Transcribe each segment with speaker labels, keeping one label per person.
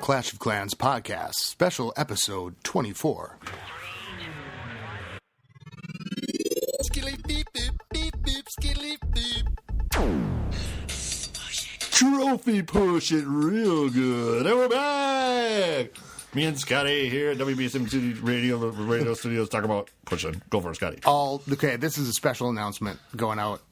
Speaker 1: Clash of Clans podcast, special episode 24.
Speaker 2: Trophy push it real good. And we're back. Me and Scotty here at WBSM Radio Studios talk about pushing. Go for it, Scotty.
Speaker 1: Okay, this is a special announcement going out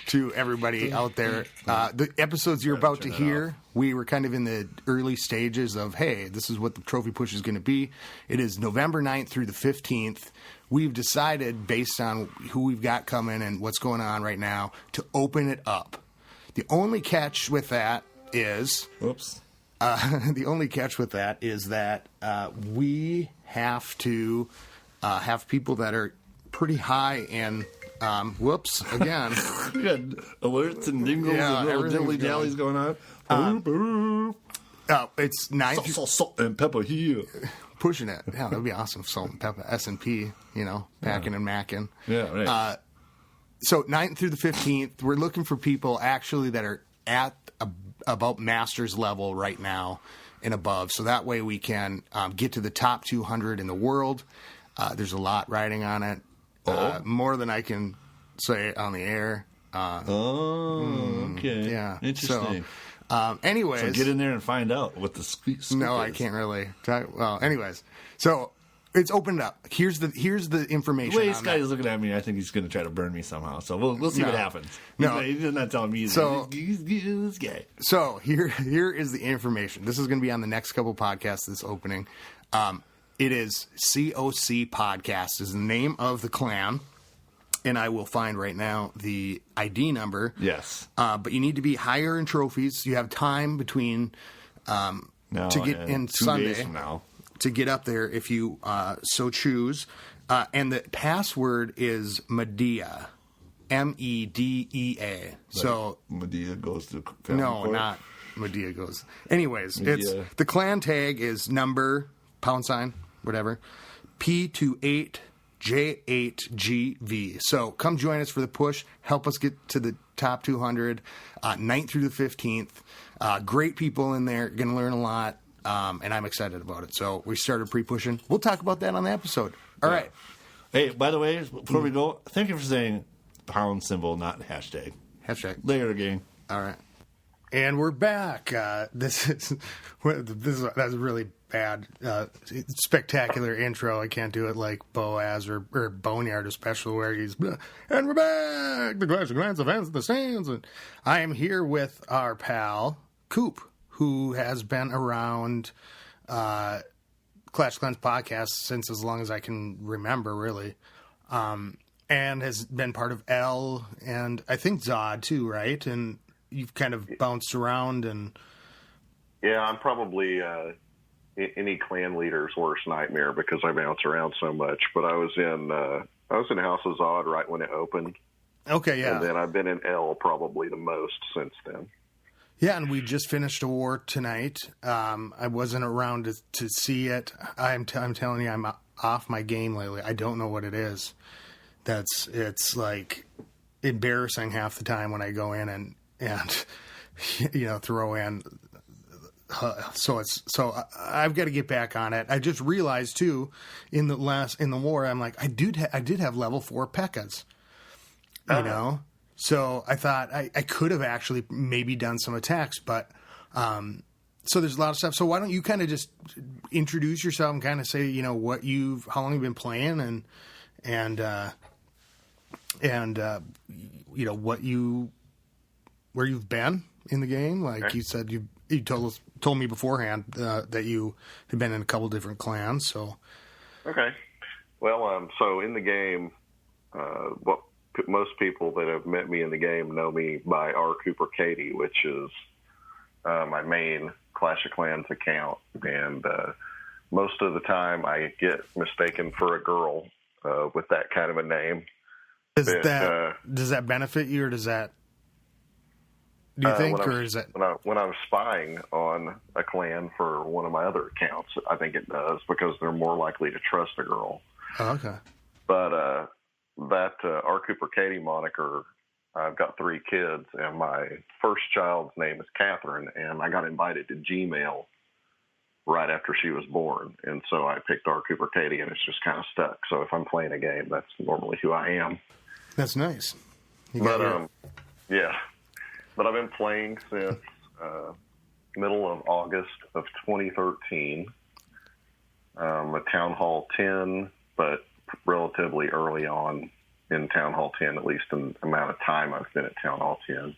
Speaker 1: to everybody out there. The episodes you're about to hear, we were kind of in the early stages of, hey, this is what the trophy push is going to be. It is November 9th through the 15th. We've decided, based on who we've got coming and what's going on right now, to open it up. The only catch with that is... that we have to have people that are pretty high in. Again.
Speaker 2: We got alerts and dingles and little dilly-dallies going on.
Speaker 1: It's 9.
Speaker 2: Salt and pepper here.
Speaker 1: Pushing it. Yeah, that would be awesome. Salt and pepper. S&P, packing and macking.
Speaker 2: Yeah, right.
Speaker 1: So 9th through the 15th, we're looking for people actually that are at about master's level right now and above. So that way we can get to the top 200 in the world. There's a lot riding on it. More than I can say on the air.
Speaker 2: Okay.
Speaker 1: Yeah.
Speaker 2: Interesting.
Speaker 1: Anyways.
Speaker 2: So get in there and find out what the scoop is.
Speaker 1: No, I can't really. Anyways. So it's opened up. Here's the information.
Speaker 2: The way Scotty's looking at me, I think he's going to try to burn me somehow. So we'll see what happens. He's not telling me. He's this guy.
Speaker 1: So here is the information. This is going to be on the next couple podcasts. This opening, it is COC Podcast is the name of the clan, and I will find right now the ID number.
Speaker 2: Yes.
Speaker 1: But you need to be higher in trophies. You have time between to get in 2 Sunday.
Speaker 2: Days from now.
Speaker 1: To get up there if you so choose. And the password is Medea. MEDEA. So
Speaker 2: Medea goes to
Speaker 1: no, not Medea goes. Anyways, it's the clan tag is number # whatever P28J8GV. So come join us for the push. Help us get to the top 200, 9th through the 15th. Great people in there. Going to learn a lot. And I'm excited about it. So we started pre-pushing. We'll talk about that on the episode. All right.
Speaker 2: Hey, by the way, before we go, thank you for saying # symbol, not hashtag.
Speaker 1: Hashtag.
Speaker 2: Later, gang.
Speaker 1: All right. And we're back. That's a really bad, spectacular intro. I can't do it like Boaz or Boneyard, especially where he's, and we're back. The Clash of Clans events in the stands. And I am here with our pal, Coop, who has been around Clash of Clans podcast since as long as I can remember, really, and has been part of L and I think Zod too, right? And you've kind of bounced around and...
Speaker 3: Yeah, I'm probably any clan leader's worst nightmare because I bounce around so much. But I was in House of Zod right when it opened.
Speaker 1: Okay, yeah.
Speaker 3: And then I've been in L probably the most since then.
Speaker 1: Yeah, and we just finished a war tonight. I wasn't around to see it. I'm telling you, I'm off my game lately. I don't know what it is. It's like embarrassing half the time when I go in and throw in. So I've got to get back on it. I just realized too in the war, I'm like I did have level 4 P.E.K.K.A.s, So I thought I could have actually maybe done some attacks, but so there's a lot of stuff. So why don't you kind of just introduce yourself and kind of say, how long you've been playing and where you've been in the game. Like okay. You said, you told me beforehand that you had been in a couple different clans. So
Speaker 3: okay, well, so in the game, most people that have met me in the game know me by R. Cooper Katie, which is my main Clash of Clans account. And most of the time I get mistaken for a girl with that kind of a name.
Speaker 1: Does that benefit you, or does that... Do you think, or is it...
Speaker 3: When I'm spying on a clan for one of my other accounts, I think it does, because they're more likely to trust a girl.
Speaker 1: Oh, okay.
Speaker 3: But that R. Cooper Katie moniker I've got 3 kids, and my first child's name is Catherine, and I got invited to Gmail right after she was born. And so I picked R. Cooper Katie, and it's just kind of stuck. So if I'm playing a game, that's normally who I am.
Speaker 1: That's nice.
Speaker 3: Yeah. But I've been playing since middle of August of 2013. A Town Hall 10, but relatively early on in Town Hall 10, at least in the amount of time I've been at Town Hall 10.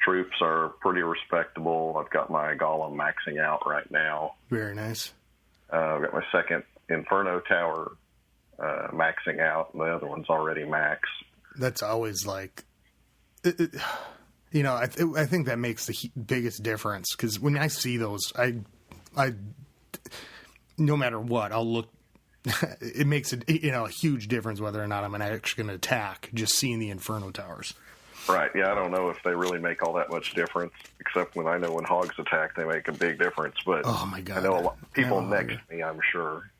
Speaker 3: Troops are pretty respectable. I've got my Golem maxing out right now.
Speaker 1: Very nice.
Speaker 3: I've got my second Inferno Tower maxing out, and the other one's already maxed.
Speaker 1: That's always like, you know, I think that makes the biggest difference, because when I see those, I no matter what, I'll look. It makes a huge difference whether or not I'm actually going to attack. Just seeing the Inferno Towers.
Speaker 3: Right. Yeah, I don't know if they really make all that much difference, except when I know when hogs attack, they make a big difference. But
Speaker 1: oh my God,
Speaker 3: I know a lot of people next to me, I'm sure.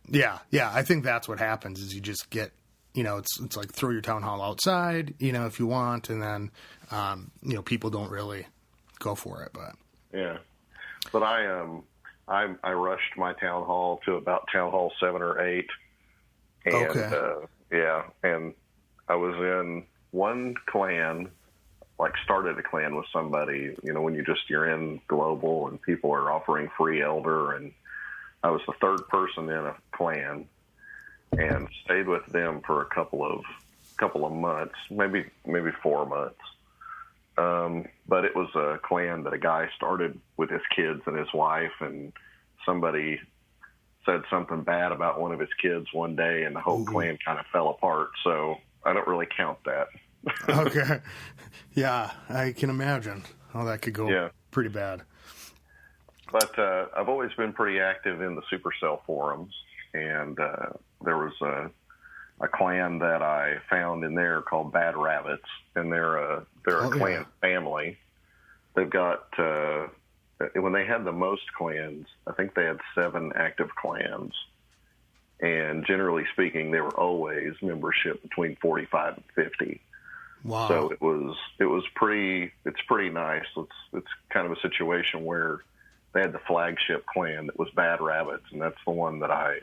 Speaker 1: Yeah. I think that's what happens is you just get, it's like throw your town hall outside, if you want, and then, people don't really go for it. But
Speaker 3: yeah, but I rushed my town hall to about town hall 7 or 8, and and I was in one clan, like started a clan with somebody, when you're in global and people are offering free elder, and I was the third person in a clan and stayed with them for a couple of months, maybe 4 months. But it was a clan that a guy started with his kids and his wife, and somebody said something bad about one of his kids one day, and the whole clan kind of fell apart. So I don't really count that.
Speaker 1: Okay. Yeah, I can imagine how that could go pretty bad.
Speaker 3: But I've always been pretty active in the Supercell forums, and there was a clan that I found in there called Bad Rabbits, and they're a clan family. They've got when they had the most clans, I think they had 7 active clans, and generally speaking, they were always membership between 45 and 50.
Speaker 1: Wow!
Speaker 3: So it's pretty nice. It's kind of a situation where they had the flagship clan that was Bad Rabbits, and that's the one that I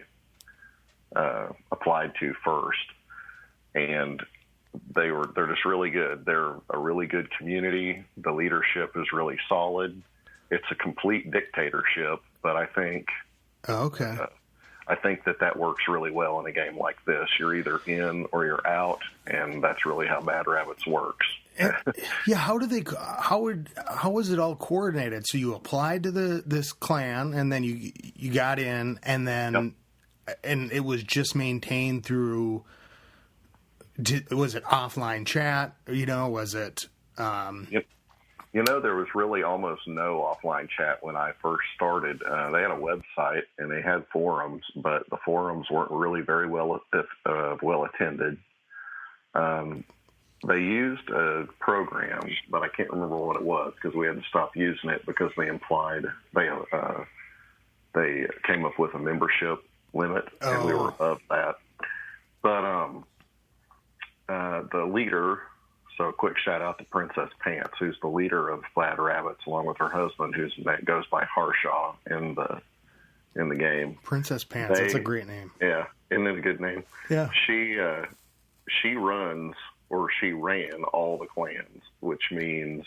Speaker 3: applied to first, and they're just really good. They're a really good community. The leadership is really solid. It's a complete dictatorship, but I think that works really well in a game like this. You're either in or you're out, and that's really how Bad Rabbits works.
Speaker 1: Yeah, how was it all coordinated? So you applied to this clan, and then you got in, and then and it was just maintained through. Was it offline chat? Was it?
Speaker 3: Yep. There was really almost no offline chat when I first started. They had a website and they had forums, but the forums weren't really very well attended. They used a program, but I can't remember what it was because we had to stop using it because they came up with a membership limit, and we were above that. But the leader. So a quick shout out to Princess Pants, who's the leader of Bad Rabbits, along with her husband, that goes by Harshaw in the game.
Speaker 1: Princess Pants, that's a great name.
Speaker 3: Yeah, isn't it a good name?
Speaker 1: Yeah.
Speaker 3: She ran all the clans, which means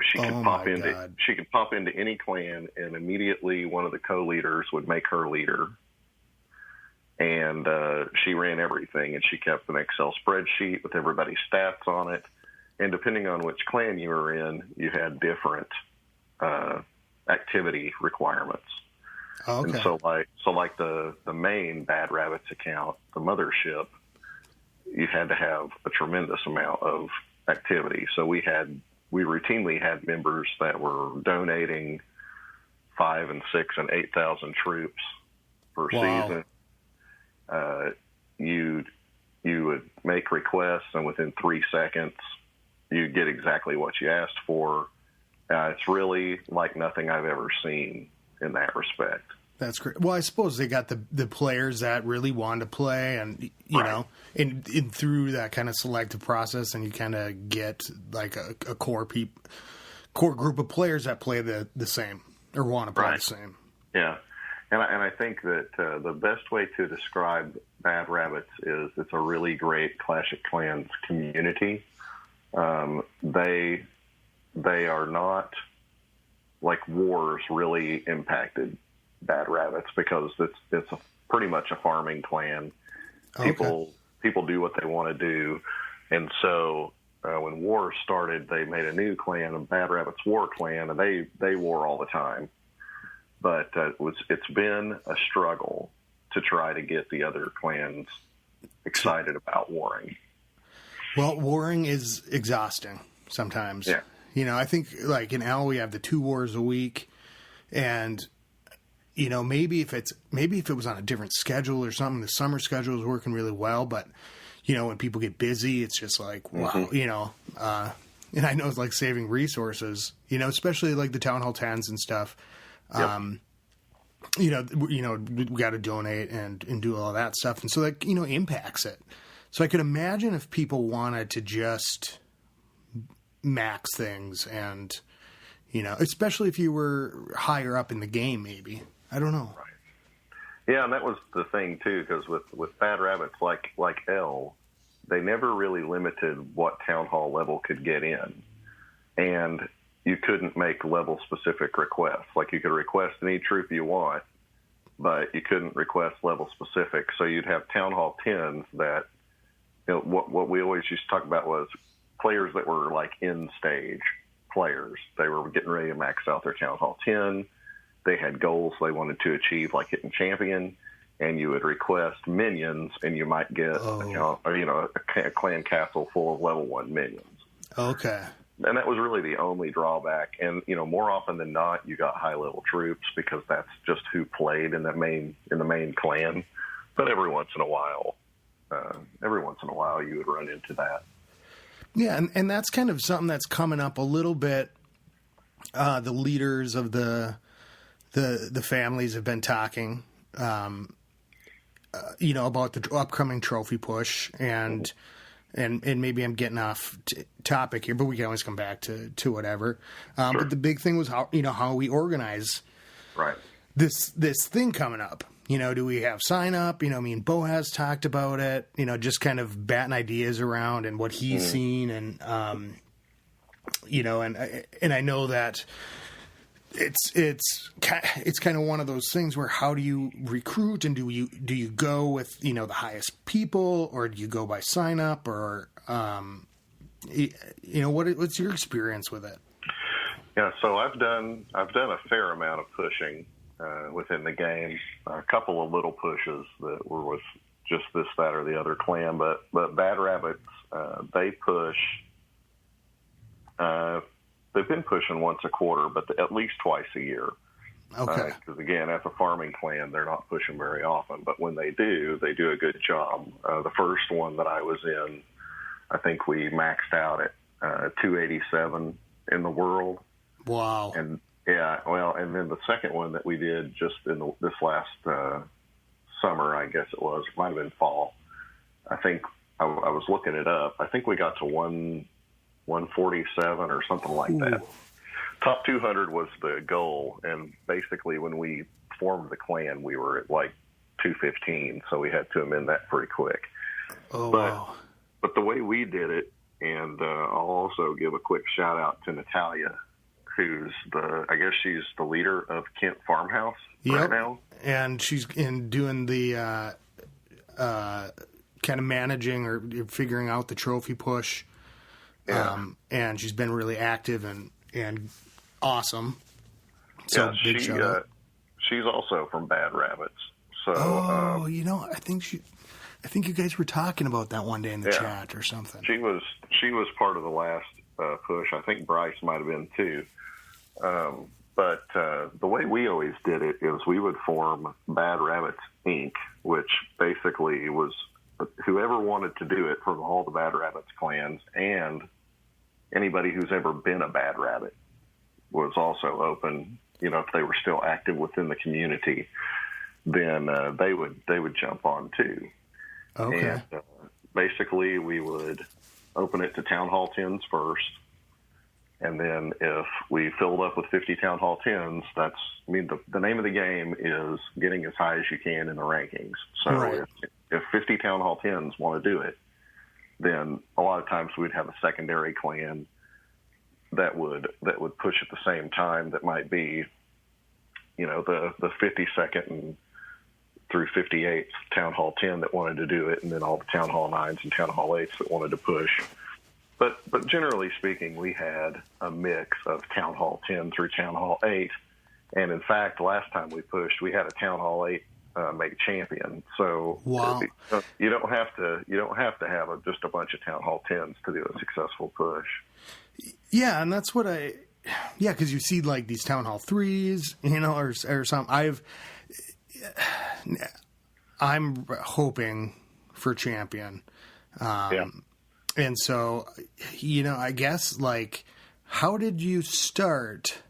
Speaker 3: she could pop into any clan, and immediately one of the co-leaders would make her leader. And she ran everything, and she kept an Excel spreadsheet with everybody's stats on it. And depending on which clan you were in, you had different activity requirements.
Speaker 1: Oh, okay.
Speaker 3: And so like the main Bad Rabbits account, the mothership, you had to have a tremendous amount of activity. So we routinely had members that were donating 5,000 and 6,000 and 8,000 troops per season. You would make requests, and within 3 seconds, you'd get exactly what you asked for. It's really like nothing I've ever seen in that respect.
Speaker 1: That's great. Well, I suppose they got the players that really wanted to play, and you know, in through that kind of selective process, and you kind of get like a core group of players that play the same or want to play the same.
Speaker 3: Yeah, and I think that the best way to describe Bad Rabbits is it's a really great Clash of Clans community. They are not like wars really impacted Bad Rabbits because it's pretty much a farming clan. People do what they want to do, and so when wars started, they made a new clan, a Bad Rabbits War Clan, and they war all the time. But it's been a struggle to try to get the other clans excited about warring.
Speaker 1: Well, warring is exhausting sometimes.
Speaker 3: Yeah.
Speaker 1: You know, I think like in L we have the 2 wars a week, and you know, maybe if it was on a different schedule or something, the summer schedule is working really well, but you know, when people get busy, it's just like, wow, you know, and I know it's like saving resources, you know, especially like the Town Hall 10s and stuff. You know, we got to donate and do all that stuff. And so that, you know, impacts it. So I could imagine if people wanted to just max things and, you know, especially if you were higher up in the game, maybe. I don't know.
Speaker 3: Right. Yeah, and that was the thing too, because with Bad Rabbits, like L, they never really limited what Town Hall level could get in, and you couldn't make level specific requests. Like you could request any troop you want, but you couldn't request level specific. So you'd have Town Hall 10s that, you know, what we always used to talk about was players that were like in stage players. They were getting ready to max out their Town Hall 10. They had goals they wanted to achieve, like hitting champion, and you would request minions, and you might get a clan castle full of level 1 minions.
Speaker 1: Okay.
Speaker 3: And that was really the only drawback. And you know, more often than not, you got high level troops because that's just who played in the main clan. But every once in a while, you would run into that.
Speaker 1: Yeah, and that's kind of something that's coming up a little bit. The leaders of the families have been talking, you know, about the upcoming trophy push, and maybe I'm getting off topic here, but we can always come back to whatever.
Speaker 3: Sure.
Speaker 1: But the big thing was how we organize this thing coming up. You know, do we have sign up? You know, me and Boaz talked about it. You know, just kind of batting ideas around and what he's seen, and you know, and I know that it's kind of one of those things where how do you recruit, and do you go with, you know, the highest people, or do you go by sign up, or you know, what's your experience with it?
Speaker 3: Yeah, so I've done a fair amount of pushing within the game. A couple of little pushes that were with just this, that, or the other clan, but Bad Rabbits, they push. They've been pushing once a quarter, but at least twice a year.
Speaker 1: Okay.
Speaker 3: Because again, as a farming clan, they're not pushing very often, but when they do a good job. The first one that I was in, I think we maxed out at 287 in the world.
Speaker 1: Wow.
Speaker 3: And yeah, well, and then the second one that we did just in this last summer, I guess it might have been fall. I think I was looking it up. I think we got to 147 or something like that. Top 200 was the goal, and basically when we formed the clan, we were at like 215, so we had to amend that pretty quick. Wow. But the way we did it, and I'll also give a quick shout out to Natalia, who's I guess she's the leader of Kent Farmhouse right now.
Speaker 1: And she's doing the kind of managing or figuring out the trophy push. Yeah. And she's been really active and awesome. So
Speaker 3: yeah,
Speaker 1: big shout out.
Speaker 3: She's also from Bad Rabbits. So
Speaker 1: you know, I think you guys were talking about that one day in the chat or something.
Speaker 3: She was part of the last push. I think Bryce might have been too. But the way we always did it is we would form Bad Rabbits Inc., which basically was whoever wanted to do it from all the Bad Rabbits clans, and anybody who's ever been a Bad Rabbit was also open if they were still active within the community, then they would jump on too.
Speaker 1: Okay.
Speaker 3: And basically, we would open it to Town Hall 10s first. And then if we filled up with 50 Town Hall 10s, the name of the game is getting as high as you can in the rankings. So
Speaker 1: Right.
Speaker 3: if 50 Town Hall 10s want to do it, then a lot of times we'd have a secondary clan that would push at the same time. That might be, the 52nd and through 58th Town Hall 10 that wanted to do it, and then all the Town Hall 9s and Town Hall 8s that wanted to push. But generally speaking, we had a mix of Town Hall 10 through Town Hall 8. And in fact, last time we pushed, we had a Town Hall 8 make champion. So
Speaker 1: Wow.
Speaker 3: you don't have to have just a bunch of Town Hall 10s to do a successful push.
Speaker 1: Yeah, and that's what because you see like these Town Hall 3s, or something. I'm hoping for champion.
Speaker 3: Yeah.
Speaker 1: And so, I guess, like, how did you start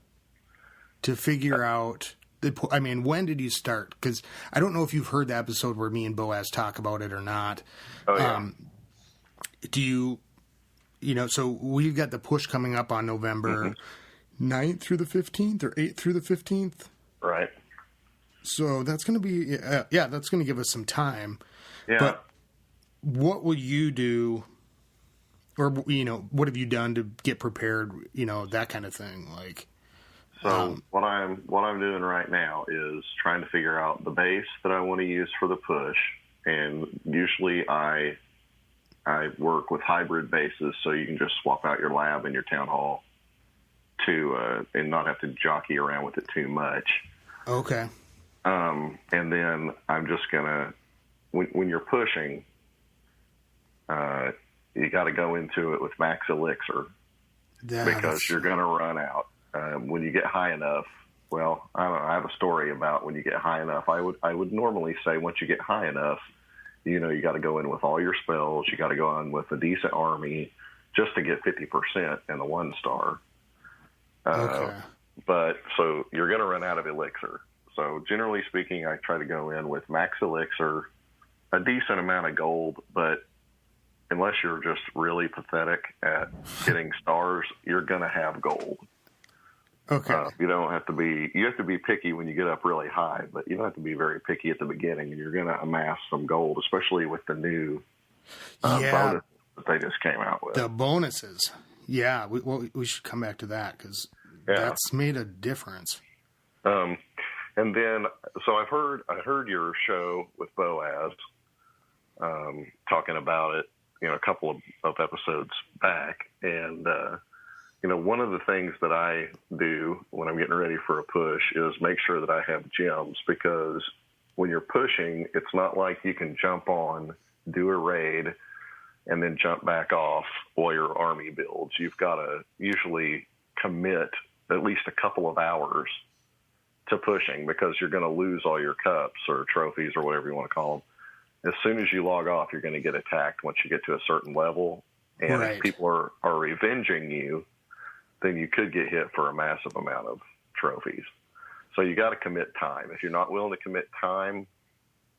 Speaker 1: to figure out when did you start? Because I don't know if you've heard the episode where me and Boaz talk about it or not.
Speaker 3: Oh, yeah.
Speaker 1: Do you, so we've got the push coming up on November 9th through the 15th or 8th through the 15th.
Speaker 3: Right.
Speaker 1: So that's going to be, that's going to give us some time.
Speaker 3: Yeah.
Speaker 1: But what will you do? Or, what have you done to get prepared, that kind of thing? Like,
Speaker 3: So what I'm doing right now is trying to figure out the base that I want to use for the push, and usually I work with hybrid bases, so you can just swap out your lab and your town hall to and not have to jockey around with it too much.
Speaker 1: Okay.
Speaker 3: And then I'm just gonna when you're pushing, you got to go into it with max elixir because you're going to run out. When you get high enough, well, I don't know, I have a story about when you get high enough. I would normally say once you get high enough, you got to go in with all your spells. You got to go in with a decent army just to get 50% in the 1-star.
Speaker 1: Okay.
Speaker 3: But so you're going to run out of elixir. So generally speaking, I try to go in with max elixir, a decent amount of gold, but unless you're just really pathetic at getting stars, you're going to have gold.
Speaker 1: Okay.
Speaker 3: You have to be picky when you get up really high, but you don't have to be very picky at the beginning, and you're going to amass some gold, especially with the new bonus that they just came out with.
Speaker 1: The bonuses. Yeah, we should come back to that because that's made a difference.
Speaker 3: And then, so I heard your show with Boaz talking about it, a couple of episodes back. And, one of the things that I do when I'm getting ready for a push is make sure that I have gems, because when you're pushing, it's not like you can jump on, do a raid, and then jump back off while your army builds. You've got to usually commit at least a couple of hours to pushing, because you're going to lose all your cups or trophies or whatever you want to call them. As soon as you log off, you're going to get attacked once you get to a certain level. And if people are revenging you, then you could get hit for a massive amount of trophies. So you got to commit time. If you're not willing to commit time,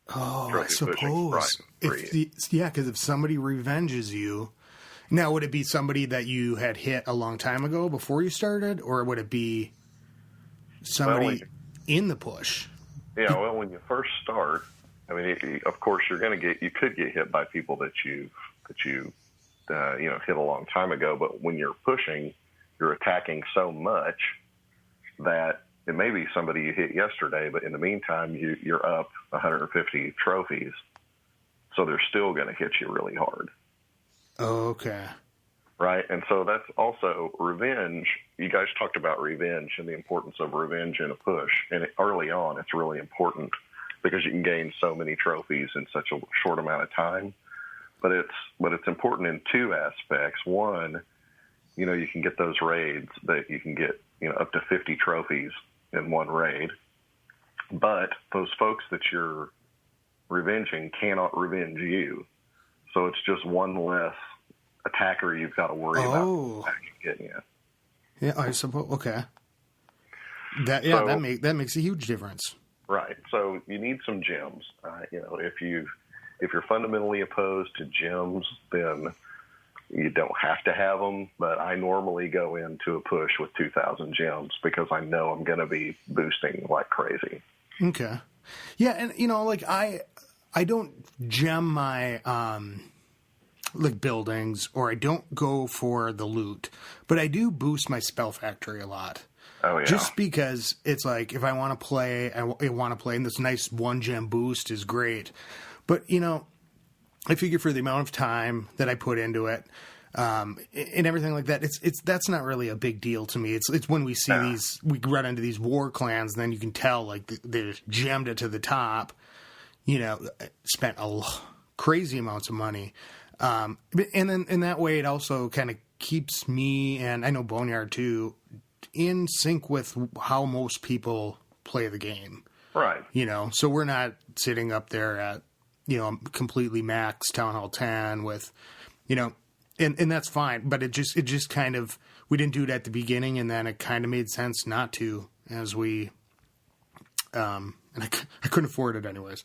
Speaker 1: I suppose. Because if somebody revenges you, now would it be somebody that you had hit a long time ago before you started, or would it be somebody in the push?
Speaker 3: Yeah, well, when you first start, I mean, of course, you could get hit by people that you hit a long time ago. But when you're pushing, you're attacking so much that it may be somebody you hit yesterday, but in the meantime, you're up 150 trophies, so they're still going to hit you really hard.
Speaker 1: Okay.
Speaker 3: Right, and so that's also revenge. You guys talked about revenge and the importance of revenge in a push, and early on, it's really important because you can gain so many trophies in such a short amount of time. But it's important in two aspects. One, you can get those raids that you can get, up to 50 trophies in one raid. But those folks that you're revenging cannot revenge you. So it's just one less attacker you've got to worry about getting you.
Speaker 1: Yeah, I suppose. Okay. That makes a huge difference.
Speaker 3: Right. So you need some gems. If you're fundamentally opposed to gems, then you don't have to have them. But I normally go into a push with 2,000 gems because I know I'm going to be boosting like crazy.
Speaker 1: Okay. Yeah, and like I don't gem my like buildings, or I don't go for the loot, but I do boost my spell factory a lot.
Speaker 3: Oh yeah.
Speaker 1: Just because it's like if I want to play, I want to play, and this nice 1 gem boost is great. But I figure for the amount of time that I put into it, and everything like that, that's not really a big deal to me. It's when we see we run into these war clans, and then you can tell like they gemmed it to the top. Spent crazy amounts of money, and then in that way, it also kind of keeps me, and I know Boneyard too, in sync with how most people play the game.
Speaker 3: Right.
Speaker 1: So we're not sitting up there at, completely max Town Hall 10 with, and that's fine. But it just kind of, we didn't do it at the beginning, and then it kind of made sense not to as we, and I couldn't afford it anyways.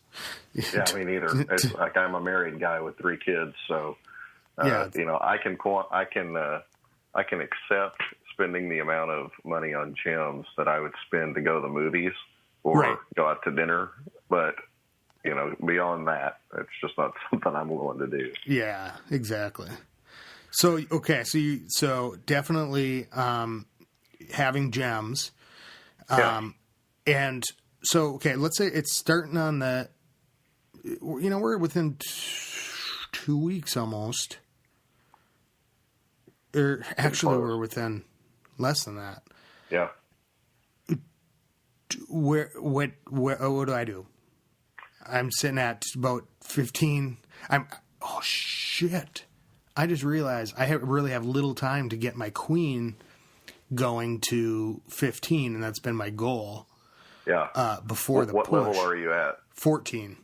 Speaker 3: Yeah, me neither. It's like I'm a married guy with 3 kids, so, I can accept spending the amount of money on gems that I would spend to go to the movies or go out to dinner. But, beyond that, it's just not something I'm willing to do.
Speaker 1: Yeah, exactly. So, okay. So definitely, having gems. And so, okay, let's say it's starting on we're within 2 weeks almost. Or actually, we're within less than that.
Speaker 3: Yeah.
Speaker 1: What do I do? I'm sitting at about 15. Oh shit! I just realized I really have little time to get my queen going to 15, and that's been my goal.
Speaker 3: Yeah.
Speaker 1: Before the push.
Speaker 3: What level are you at?
Speaker 1: 14.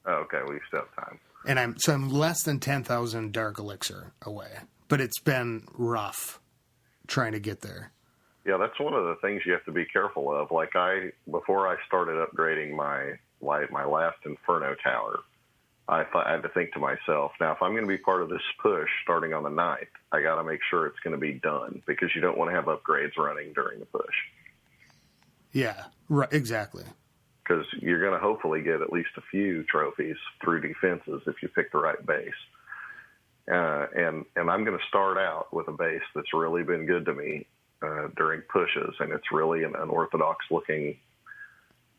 Speaker 3: Oh, okay. We still have time.
Speaker 1: And I'm less than 10,000 dark elixir away, but it's been rough trying to get there.
Speaker 3: Yeah, that's one of the things you have to be careful of. Like before I started upgrading my last Inferno tower, I had to think to myself, now if I'm going to be part of this push starting on the 9th, I got to make sure it's going to be done, because you don't want to have upgrades running during the push.
Speaker 1: Yeah, right, exactly.
Speaker 3: Because you're going to hopefully get at least a few trophies through defenses if you pick the right base. And I'm going to start out with a base that's really been good to me during pushes, and it's really an unorthodox looking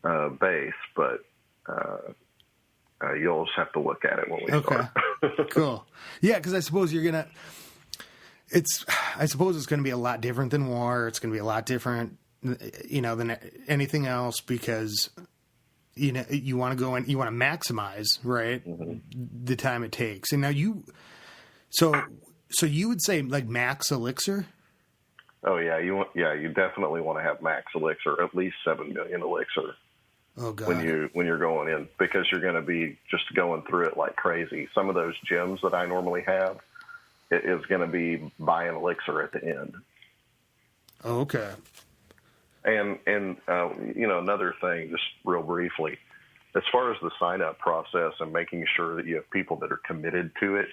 Speaker 3: base, but you'll just have to look at it when we start.
Speaker 1: Cool. Yeah, because I suppose I suppose it's going to be a lot different than War. It's going to be a lot different, than anything else, because you want to go in, you want to maximize, right, the time it takes. And now so you would say like max elixir?
Speaker 3: Oh yeah, you definitely want to have max elixir, at least 7 million elixir.
Speaker 1: Oh god.
Speaker 3: When you're going in, because you're going to be just going through it like crazy. Some of those gems that I normally have, it is going to be buying elixir at the end.
Speaker 1: Oh, okay.
Speaker 3: And another thing, just real briefly, as far as the sign up process and making sure that you have people that are committed to it.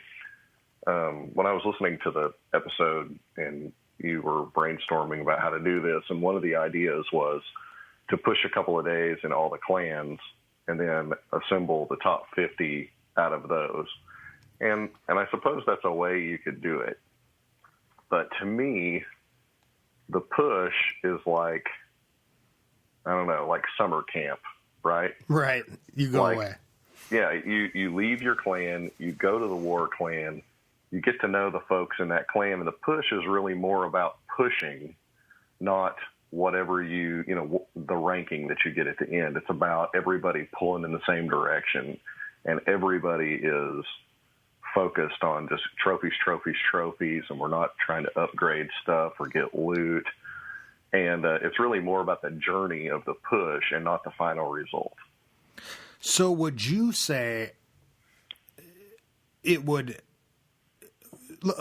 Speaker 3: When I was listening to the episode and you were brainstorming about how to do this, and one of the ideas was to push a couple of days in all the clans and then assemble the top 50 out of those. And I suppose that's a way you could do it. But to me, the push is like, I don't know, like summer camp, right?
Speaker 1: Right. You go away.
Speaker 3: Yeah, you leave your clan, you go to the war clan, you get to know the folks in that clan, and the push is really more about pushing, not whatever the ranking that you get at the end. It's about everybody pulling in the same direction, and everybody is focused on just trophies, and we're not trying to upgrade stuff or get loot. And it's really more about the journey of the push and not the final result.
Speaker 1: So would you say it would?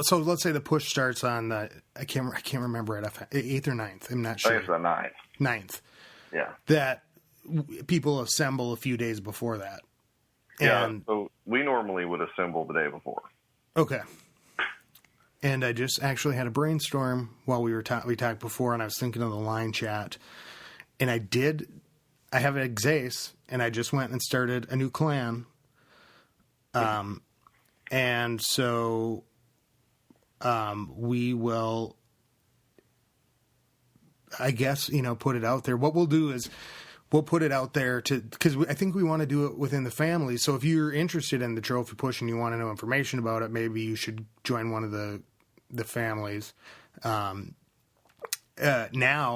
Speaker 1: So let's say the push starts on the I can't remember it, 8th or 9th. I'm not sure.
Speaker 3: I think it's the 9th.
Speaker 1: 9th.
Speaker 3: Yeah.
Speaker 1: that people assemble a few days before that.
Speaker 3: Yeah.
Speaker 1: And,
Speaker 3: So we normally would assemble the day before.
Speaker 1: okay. And I just actually had a brainstorm while we talked before, and I was thinking of the line chat. And I have an Exace, and I just went and started a new clan. And so we will, I guess, put it out there. What we'll do is we'll put it out there because I think we want to do it within the family. So if you're interested in the trophy push and you want to know information about it, maybe you should join one of the families now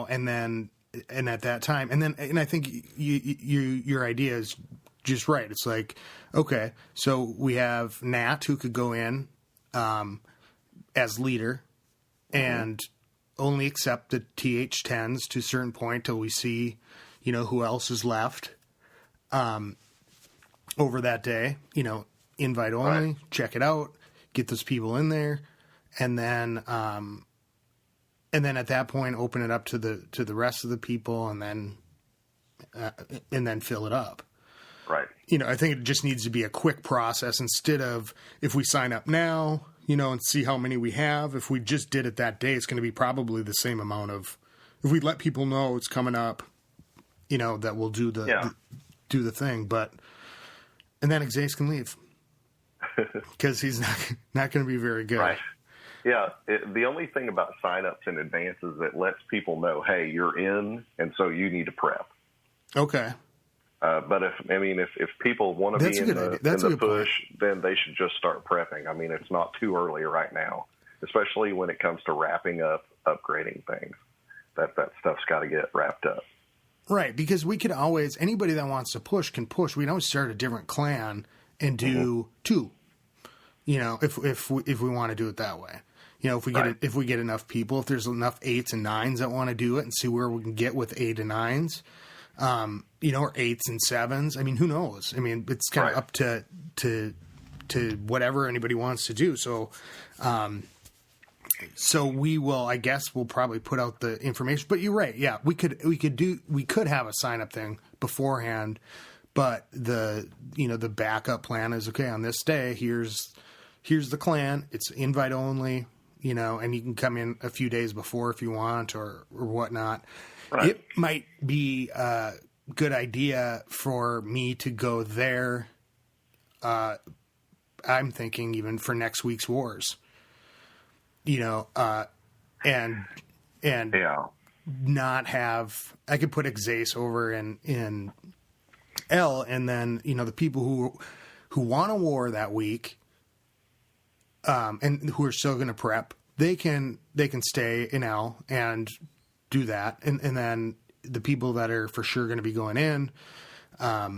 Speaker 1: and at that time. And I think your idea is just right. It's like, okay, so we have Nat who could go in as leader and only accept the TH10s to a certain point till we see, who else is left over that day. Invite only,
Speaker 3: Right.
Speaker 1: check it out, get those people in there, and then at that point open it up to the rest of the people, and then fill it up.
Speaker 3: Right.
Speaker 1: I think it just needs to be a quick process instead of if we sign up now, and see how many we have. If we just did it that day, it's going to be probably the same amount of, if we let people know it's coming up, that we'll do do the thing. And then Exace can leave because he's not going to be very good.
Speaker 3: Right. Yeah. The only thing about signups in advance is it lets people know, hey, you're in, and so you need to prep.
Speaker 1: Okay.
Speaker 3: But if people want to be in the push, then they should just start prepping. I mean, it's not too early right now, especially when it comes to wrapping up upgrading things. That stuff's got to get wrapped up.
Speaker 1: Right, because we could always, anybody that wants to push can push. We don't start a different clan and do two. If we want to do it that way. If we get enough people, if there's enough 8s and 9s that want to do it and see where we can get with 8 and 9s. Or 8s and 7s. I mean, who knows? I mean, it's kind of up to whatever anybody wants to do. So, we will. I guess we'll probably put out the information. But you're right. Yeah, we could have a sign up thing beforehand. But the backup plan is okay. On this day, here's the clan. It's invite only. And you can come in a few days before if you want or whatnot. Right. It might be a good idea for me to go there. I'm thinking even for next week's wars, and not have. I could put Exace over in L, and then the people who want a war that week, and who are still going to prep, they can stay in L and do that, and then the people that are for sure going to be going in, I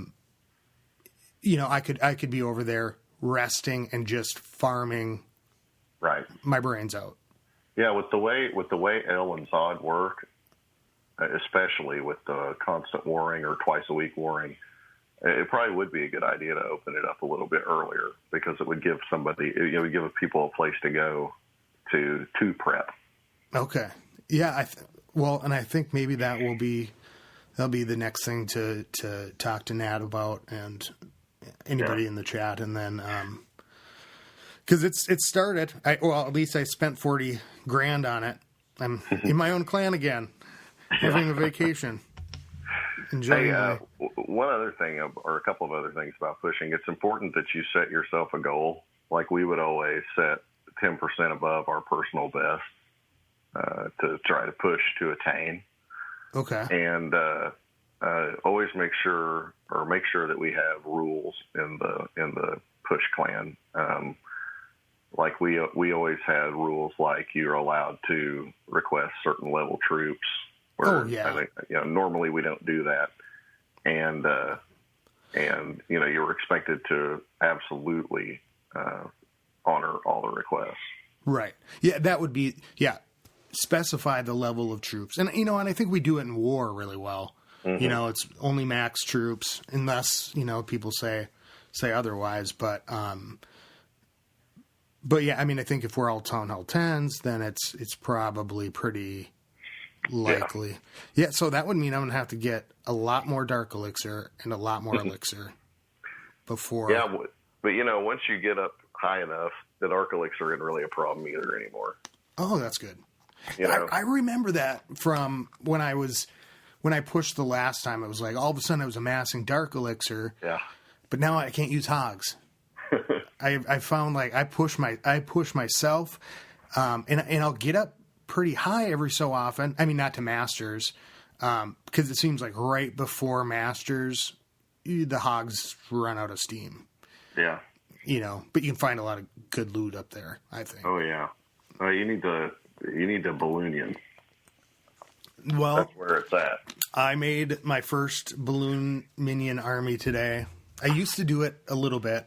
Speaker 1: could be over there resting and just farming,
Speaker 3: right,
Speaker 1: my brains out.
Speaker 3: Yeah, with the way L and Zod work, especially with the constant warring or twice a week warring, it probably would be a good idea to open it up a little bit earlier because it would give people a place to go to prep.
Speaker 1: Okay. Yeah. And I think maybe that'll be the next thing to talk to Nat about and anybody in the chat. And then, cause it started, at least I spent 40 grand on it. I'm in my own clan again, having a vacation. Enjoying
Speaker 3: one other thing or a couple of other things about pushing. It's important that you set yourself a goal. Like we would always set 10% above our personal best. To try to push to attain. Okay. And always make sure that we have rules in the push clan. Like we always had rules like you're allowed to request certain level troops. Where I think, normally we don't do that. And you're expected to absolutely honor all the requests.
Speaker 1: Right. Yeah, that would be specify the level of troops. And, and I think we do it in war really well. Mm-hmm. It's only max troops unless, people say otherwise. But yeah, I mean, I think if we're all Town Hall 10s, then it's probably pretty likely. Yeah, so that would mean I'm going to have to get a lot more dark elixir and a lot more elixir before.
Speaker 3: Yeah, but once you get up high enough, the dark elixir isn't really a problem either anymore.
Speaker 1: Oh, that's good. I remember that from when I pushed the last time. It was like all of a sudden I was amassing dark elixir.
Speaker 3: Yeah.
Speaker 1: But now I can't use hogs. I found like I push myself, and I'll get up pretty high every so often. I mean, not to masters, because it seems like right before masters, the hogs run out of steam.
Speaker 3: Yeah.
Speaker 1: But you can find a lot of good loot up there, I think.
Speaker 3: Oh yeah. You need the Balloonian.
Speaker 1: Well,
Speaker 3: that's where it's at.
Speaker 1: I made my first balloon minion army today. I used to do it a little bit,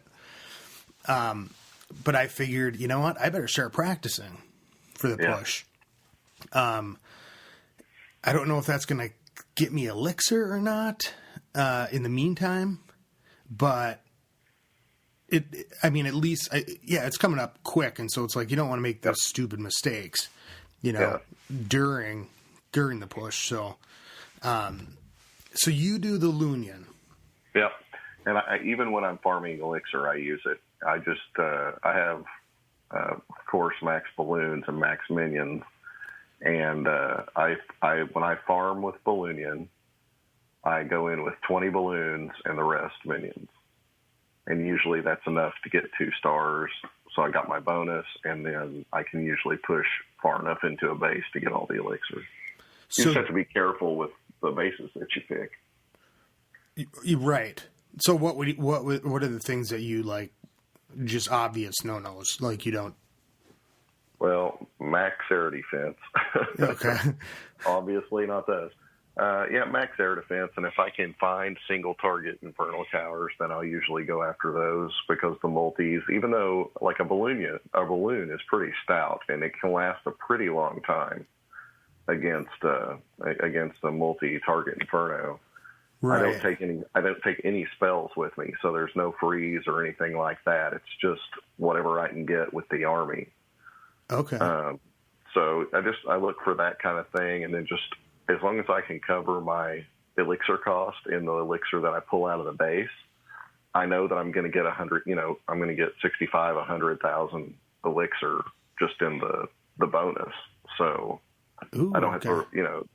Speaker 1: but I figured, you know what? I better start practicing for the push. I don't know if that's going to get me elixir or not in the meantime, but at least, it's coming up quick, and so it's like you don't want to make those stupid mistakes, during the push. So, so you do the Loonian.
Speaker 3: Yep. And even when I'm farming elixir, I use it. I just, I have, of course, max balloons and max minions. And when I farm with Balloonian, I go in with 20 balloons and the rest minions. And usually that's enough to get 2 stars. So I got my bonus, and then I can usually push far enough into a base to get all the elixir. You just have to be careful with the bases that you pick.
Speaker 1: You're right. So what are the things that you like? Just obvious no-nos, like you don't.
Speaker 3: Well, max air defense.
Speaker 1: Okay.
Speaker 3: Obviously not those. Max air defense, and if I can find single target infernal towers, then I'll usually go after those, because the multis, even though like a balloon is pretty stout and it can last a pretty long time against the multi-target inferno. Right. I don't take any spells with me, so there's no freeze or anything like that. It's just whatever I can get with the army.
Speaker 1: Okay.
Speaker 3: So I look for that kind of thing, and then just as long as I can cover my elixir cost in the elixir that I pull out of the base, I know that I'm going to get 100. I'm going to get 65, 100,000 elixir just in the bonus. So.
Speaker 1: Ooh,
Speaker 3: I don't have to,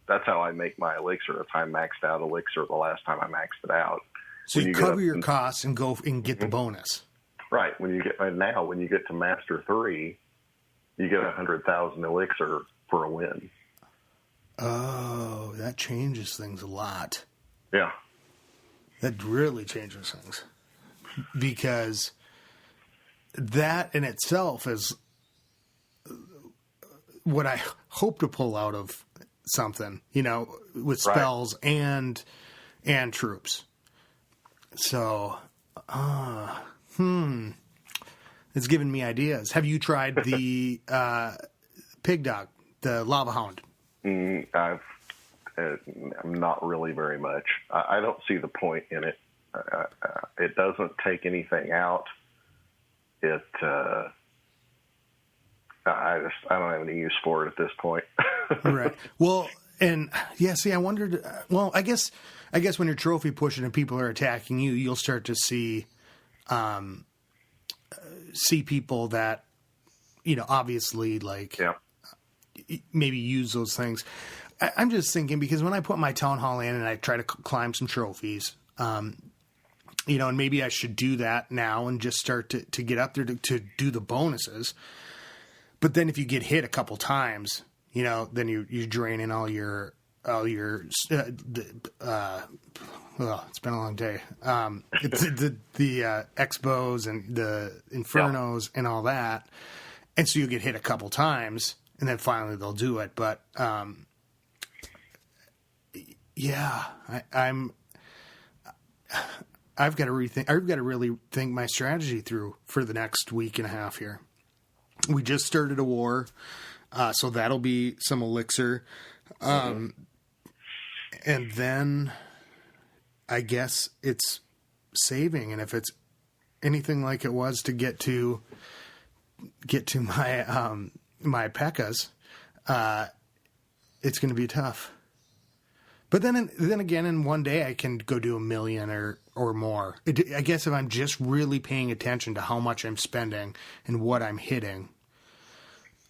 Speaker 3: that's how I make my elixir. If I maxed out elixir the last time I maxed it out.
Speaker 1: So you cover your costs and go and get the bonus.
Speaker 3: Right. When you get to Master 3, you get 100,000 elixir for a win.
Speaker 1: Oh, that changes things a lot.
Speaker 3: Yeah.
Speaker 1: That really changes things. Because that in itself is what I hope to pull out of something, with spells and troops. So, it's given me ideas. Have you tried the pig dog, the lava hound?
Speaker 3: I'm not really very much. I don't see the point in it. It doesn't take anything out. I don't have any use for it at this point.
Speaker 1: Right. Well, and I wondered. Well, I guess when you're trophy pushing and people are attacking you, you'll start to see people that obviously maybe use those things. I'm just thinking, because when I put my town hall in and I try to climb some trophies, and maybe I should do that now and just start to get up there to do the bonuses. But then if you get hit a couple times, then you're draining all your it's been a long day. The expos and the infernos and all that. And so you get hit a couple times and then finally they'll do it. But, I've got to really think my strategy through for the next week and a half here. We just started a war, so that'll be some elixir. And then I guess it's saving. And if it's anything like it was to get to my my P.E.K.K.A.s, it's going to be tough. But then again, in one day, I can go do $1 million or more. I guess if I'm just really paying attention to how much I'm spending and what I'm hitting,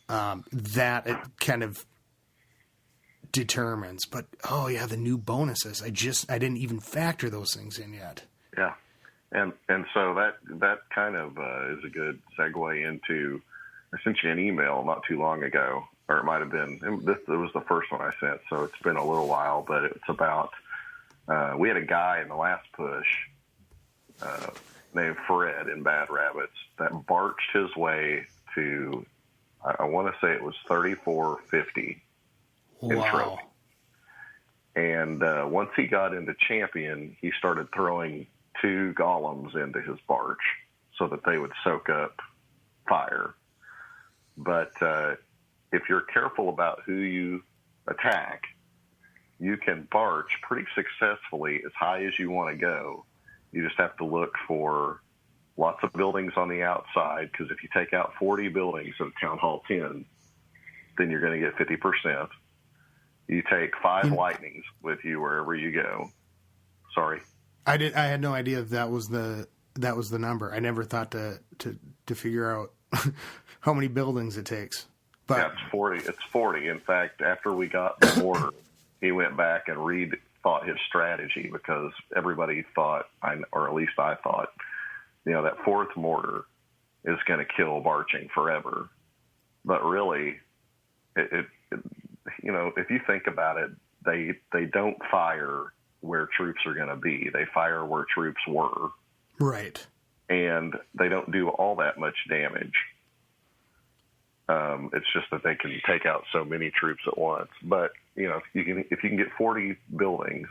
Speaker 1: that it kind of determines. But the new bonuses. I didn't even factor those things in yet.
Speaker 3: Yeah, and so that kind of is a good segue into. I sent you an email not too long ago, or it might have been. It was the first one I sent, so it's been a little while. But it's about we had a guy in the last push named Fred in Bad Rabbits that barched his way to. I want to say it was 3450 in trophy. And once he got into champion, he started throwing 2 golems into his barch so that they would soak up fire. But if you're careful about who you attack, you can barch pretty successfully as high as you want to go. You just have to look for lots of buildings on the outside, because if you take out 40 buildings at Town Hall 10, then you're going to get 50%. You take 5 lightnings with you wherever you go. Sorry,
Speaker 1: I had no idea if that was the number. I never thought to figure out how many buildings it takes. But
Speaker 3: yeah, it's 40. It's 40. In fact, after we got the order, he went back and rethought his strategy, because everybody thought, or at least I thought, that 4th mortar is going to kill barching forever. But really, it if you think about it, they don't fire where troops are going to be. They fire where troops were.
Speaker 1: Right. And
Speaker 3: they don't do all that much damage. It's just that they can take out so many troops at once. But if you can get 40 buildings,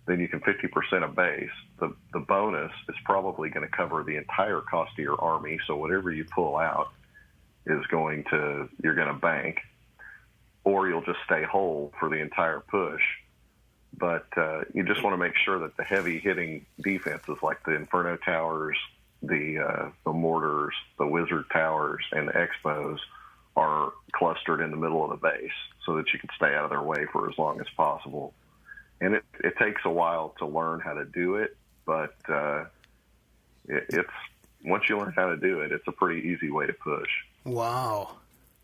Speaker 3: then you can 50% a base. The bonus is probably going to cover the entire cost of your army. So whatever you pull out is you're going to bank, or you'll just stay whole for the entire push. But you just want to make sure that the heavy hitting defenses, like the Inferno Towers, the mortars, the Wizard Towers, and the Expos, are clustered in the middle of the base so that you can stay out of their way for as long as possible. And it takes a while to learn how to do it, but it's once you learn how to do it, it's a pretty easy way to push.
Speaker 1: Wow.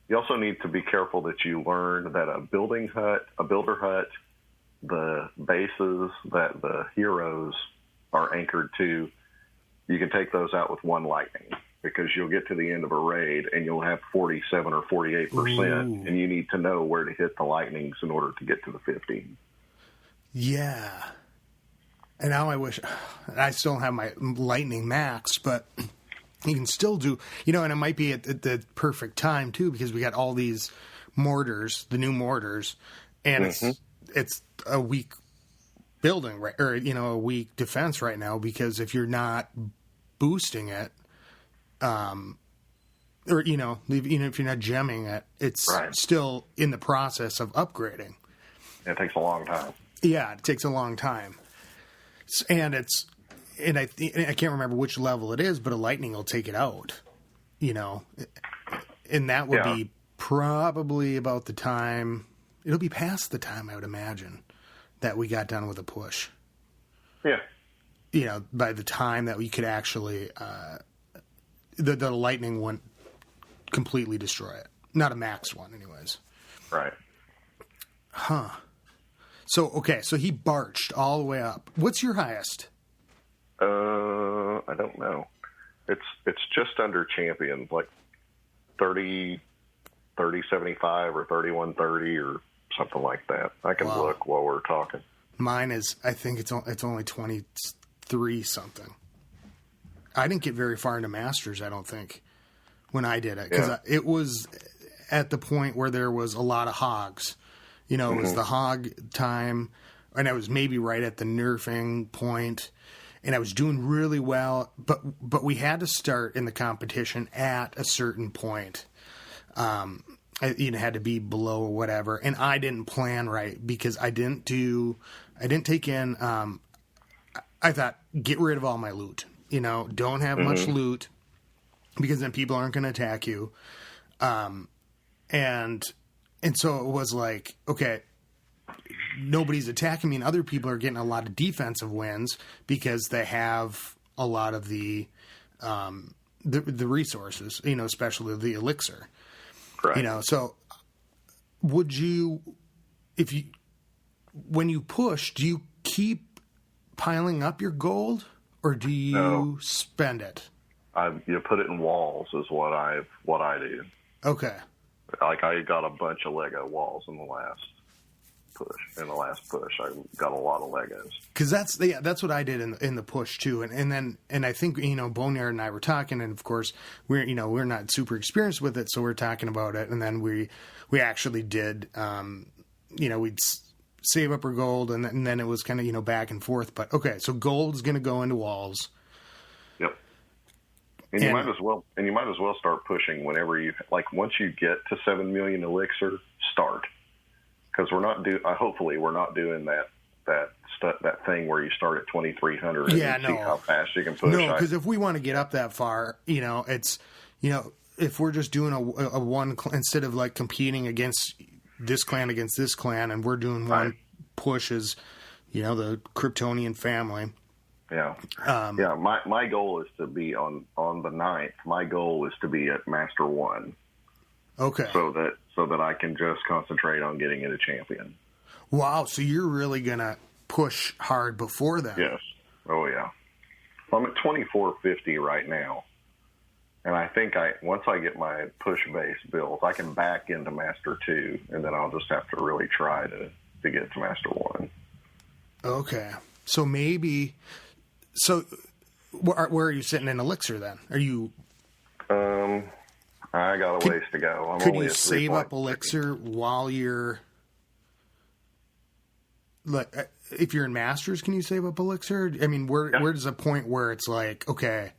Speaker 3: You also need to be careful that you learn that a builder hut, the bases that the heroes are anchored to, you can take those out with 1 lightning, because you'll get to the end of a raid and you'll have 47 or 48%, and you need to know where to hit the lightnings in order to get to the 50.
Speaker 1: Yeah. And now I still don't have my lightning max, but you can still do, and it might be at the perfect time too, because we got all these mortars, the new mortars, and it's a weak building, right? Or, a weak defense right now, because if you're not boosting it, or, even if you're not gemming it, it's still in the process of upgrading.
Speaker 3: It takes a long time.
Speaker 1: Yeah, it takes a long time. And I can't remember which level it is, but a lightning will take it out, and that will be probably about the time, it'll be past the time I would imagine that we got done with a push. Yeah. By the time that we could actually, the lightning wouldn't completely destroy it. Not a max one anyways.
Speaker 3: Right.
Speaker 1: Huh. So, okay, so he barched all the way up. What's your highest?
Speaker 3: I don't know. It's just under champion, like 3075 or 3130 or something like that. I can look while we're talking.
Speaker 1: Mine is, I think it's only 23 something. I didn't get very far into Masters, I don't think, when I did it, because it was at the point where there was a lot of hogs. It was the hog time, and I was maybe right at the nerfing point, and I was doing really well, but we had to start in the competition at a certain point. It had to be below or whatever, and I didn't plan right, because I didn't take in, I thought, get rid of all my loot, don't have much loot, because then people aren't going to attack you. And And so it was like, okay, nobody's attacking me, and other people are getting a lot of defensive wins because they have a lot of the resources, especially the elixir.
Speaker 3: Right.
Speaker 1: So would you, when you push, do you keep piling up your gold, or do you spend it?
Speaker 3: You put it in walls is what I do.
Speaker 1: Okay.
Speaker 3: Like I got a bunch of Lego walls in the last push. I got a lot of Legos.
Speaker 1: Because that's what I did in the push too, and I think Boneyard and I were talking, and of course we're not super experienced with it, so we're talking about it, and then we actually did we'd save up our gold, and then it was kind of back and forth. But okay, so gold's going to go into walls.
Speaker 3: Yep. And you might as well start pushing whenever once you get to 7 million elixir, start. Because hopefully we're not doing that thing where you start at 2,300 and see how fast you can push.
Speaker 1: No, because if we want to get up that far, it's if we're just doing a one instead of like competing against this clan against this clan, and we're doing one push as the Kryptonian family.
Speaker 3: Yeah. My goal is to be on the 9th. My goal is to be at Master 1.
Speaker 1: Okay.
Speaker 3: So that I can just concentrate on getting into champion.
Speaker 1: Wow. So you're really gonna push hard before that?
Speaker 3: Yes. Oh yeah. I'm at 2450 right now, and I think once I get my push base built, I can back into Master 2, and then I'll just have to really try to get to Master 1.
Speaker 1: Okay. So maybe. So where are you sitting in elixir then? Are you?
Speaker 3: I got a ways to go.
Speaker 1: Could you save up elixir while you're, like, if you're in Masters, can you save up elixir? I mean, where does a point where it's like, okay,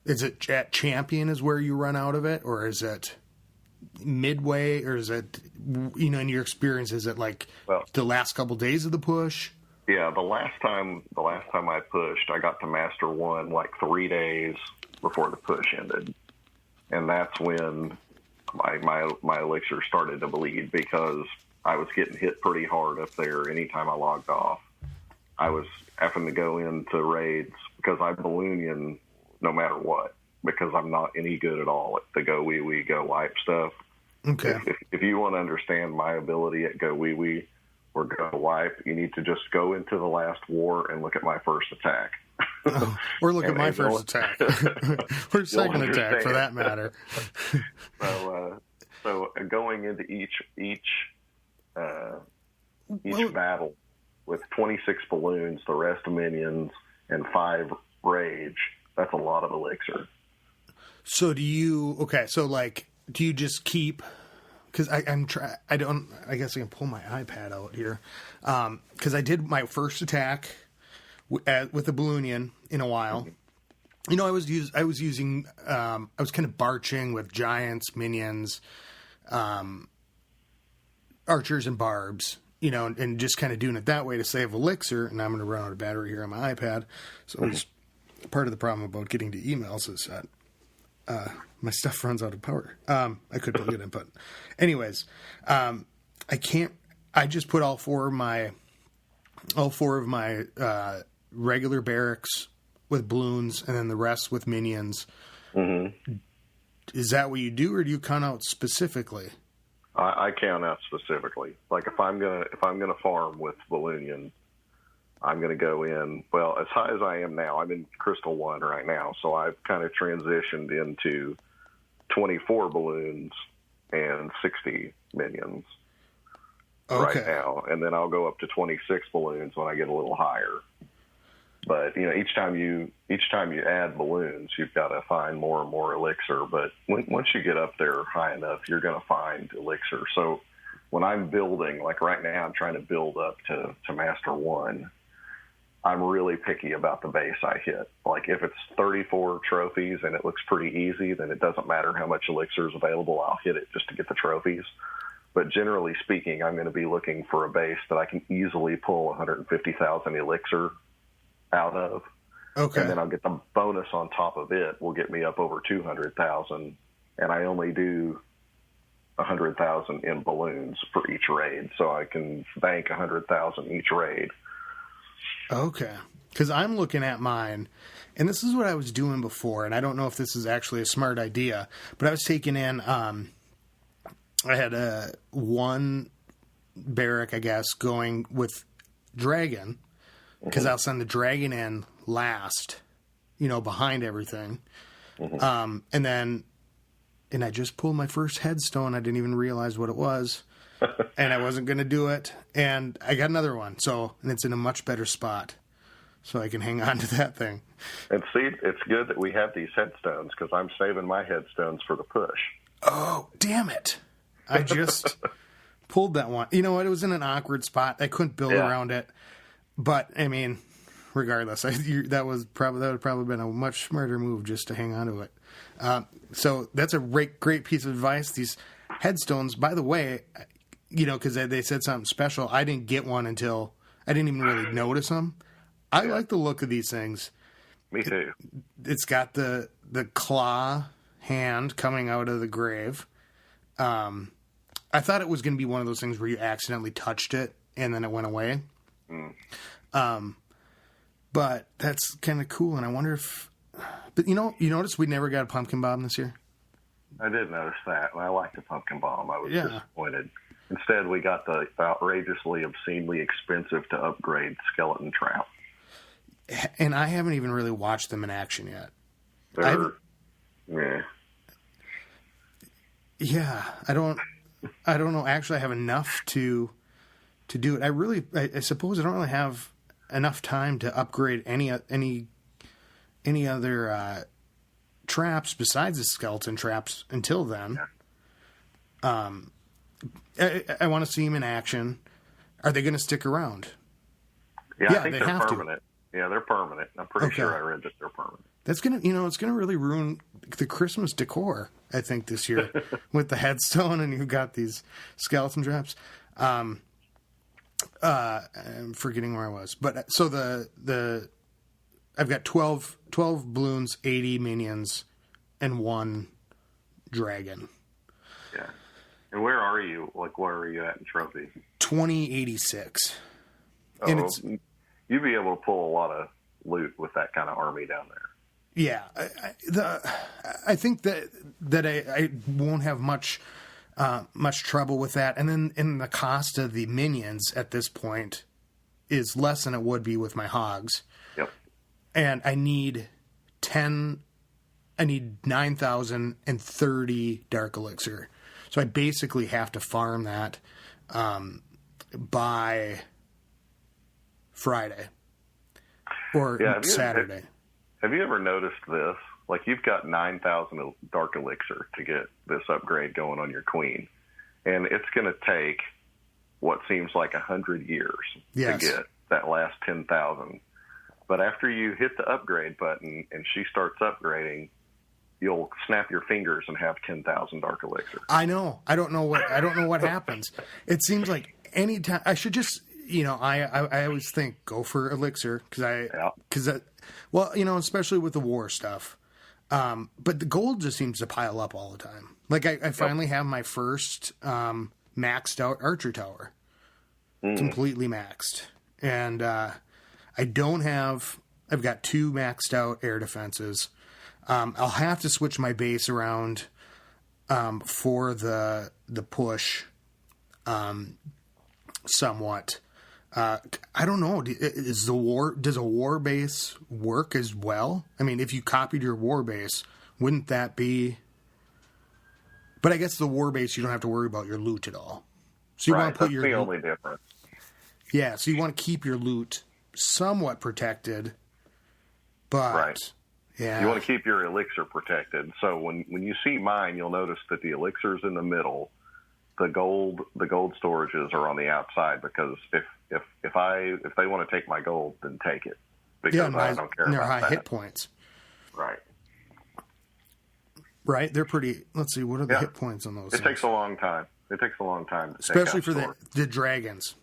Speaker 1: is it at Champion is where you run out of it, or is it midway, or is it, in your experience, is it like the last couple days of the push?
Speaker 3: Yeah, the last time I pushed, I got to Master 1 like 3 days before the push ended. And that's when my elixir started to bleed, because I was getting hit pretty hard up there anytime I logged off. I was having to go into raids because I balloonian no matter what, because I'm not any good at all at the go wee wee go wipe stuff.
Speaker 1: Okay.
Speaker 3: If you want to understand my ability at go wee wee or go wipe, you need to just go into the last war and look at my first attack.
Speaker 1: Or look at my first attack. Or second attack, for that matter.
Speaker 3: So going into each battle with 26 balloons, the rest minions, and 5 rage, that's a lot of elixir.
Speaker 1: So do you just keep, because I guess I can pull my iPad out here, because I did my first attack with the Balloonian in a while. I was using I was kind of barching with giants, minions, archers, and barbs, and just kind of doing it that way to save elixir. And I'm going to run out of battery here on my iPad. So it's part of the problem about getting to emails is that my stuff runs out of power. I could plug it in, but anyways, I can't. I just put all four of my regular barracks with balloons, and then the rest with minions. Mm-hmm. Is that what you do, or do you count out specifically?
Speaker 3: I count out specifically. Like if I'm gonna farm with Balloonian, I'm gonna go in. Well, as high as I am now, I'm in Crystal 1 right now, so I've kind of transitioned into 24 balloons and 60 minions right now, and then I'll go up to 26 balloons when I get a little higher. But each time you add balloons, you've got to find more and more elixir. But once you get up there high enough, you're going to find elixir. So when I'm building, like right now, I'm trying to build up to Master 1. I'm really picky about the base I hit. Like if it's 34 trophies and it looks pretty easy, then it doesn't matter how much elixir is available. I'll hit it just to get the trophies. But generally speaking, I'm going to be looking for a base that I can easily pull 150,000 elixir out of. Okay. And then I'll get the bonus on top of it will get me up over 200,000. And I only do 100,000 in balloons for each raid, so I can bank 100,000 each raid.
Speaker 1: Okay. Because I'm looking at mine, and this is what I was doing before, and I don't know if this is actually a smart idea, but I was taking in, I had one barrack, I guess, going with dragon, because I'll send the dragon in last, behind everything. And I just pulled my first headstone. I didn't even realize what it was, and I wasn't going to do it. And I got another one, and it's in a much better spot, so I can hang on to that thing.
Speaker 3: And see, it's good that we have these headstones, because I'm saving my headstones for the push.
Speaker 1: Oh, damn it. I just pulled that one. You know what? It was in an awkward spot. I couldn't build around it. But, I mean, regardless, that would probably been a much smarter move just to hang on to it. So that's a great piece of advice. These headstones, by the way, because they said something special, I didn't get one until I didn't even really notice them. I like the look of these things.
Speaker 3: Me too.
Speaker 1: It's got the claw hand coming out of the grave. I thought it was going to be one of those things where you accidentally touched it and then it went away. But that's kind of cool, and I wonder if... But you notice we never got a pumpkin bomb this year?
Speaker 3: I did notice that. I liked the pumpkin bomb. I was disappointed. Instead, we got the outrageously, obscenely expensive to upgrade skeleton trap.
Speaker 1: And I haven't even really watched them in action yet. Yeah, I don't know. Actually, I have enough to do it. I suppose I don't really have enough time to upgrade any other traps besides the skeleton traps until then. I want to see them in action. Are they going to stick around?
Speaker 3: Yeah, I think they're permanent. Yeah, they're permanent. I'm pretty sure I read that they're permanent.
Speaker 1: That's it's gonna really ruin the Christmas decor, I think, this year with the headstone, and you've got these skeleton traps. I'm forgetting where I was, but so I've got 12 balloons, 80 minions, and 1 dragon.
Speaker 3: Yeah. And where are you? Like, where are you at in trophy?
Speaker 1: 2086.
Speaker 3: Oh, and you'd be able to pull a lot of loot with that kind of army down there.
Speaker 1: Yeah, I think that I won't have much trouble with that. And then the cost of the minions at this point is less than it would be with my hogs.
Speaker 3: Yep. And
Speaker 1: I need 9,030 dark elixir. So I basically have to farm that by Friday or Saturday.
Speaker 3: Have you ever noticed this? Like, you've got 9,000 dark elixir to get this upgrade going on your queen. And it's going to take what seems like 100 years to get that last 10,000. But after you hit the upgrade button and she starts upgrading, you'll snap your fingers and have 10,000 dark elixir.
Speaker 1: I know. I don't know what happens. It seems like any time I should just, I always think go for elixir especially with the war stuff. But the gold just seems to pile up all the time. Like I finally have my first maxed out archer tower, completely maxed, and I've got 2 maxed out air defenses. I'll have to switch my base around for the push somewhat. I don't know. Does a war base work as well? I mean, if you copied your war base, wouldn't that be? But I guess the war base, you don't have to worry about your loot at all. So you want to put
Speaker 3: that's the only difference.
Speaker 1: Yeah, so you want to keep your loot somewhat protected, but yeah,
Speaker 3: you want to keep your elixir protected. So when you see mine, you'll notice that the elixir's in the middle. The gold storages are on the outside, because if they want to take my gold, then take it, because I don't care about
Speaker 1: high
Speaker 3: that.
Speaker 1: Hit points.
Speaker 3: Right.
Speaker 1: They're pretty. Let's see, what are the hit points on those?
Speaker 3: It takes a long time.
Speaker 1: Especially for the dragons.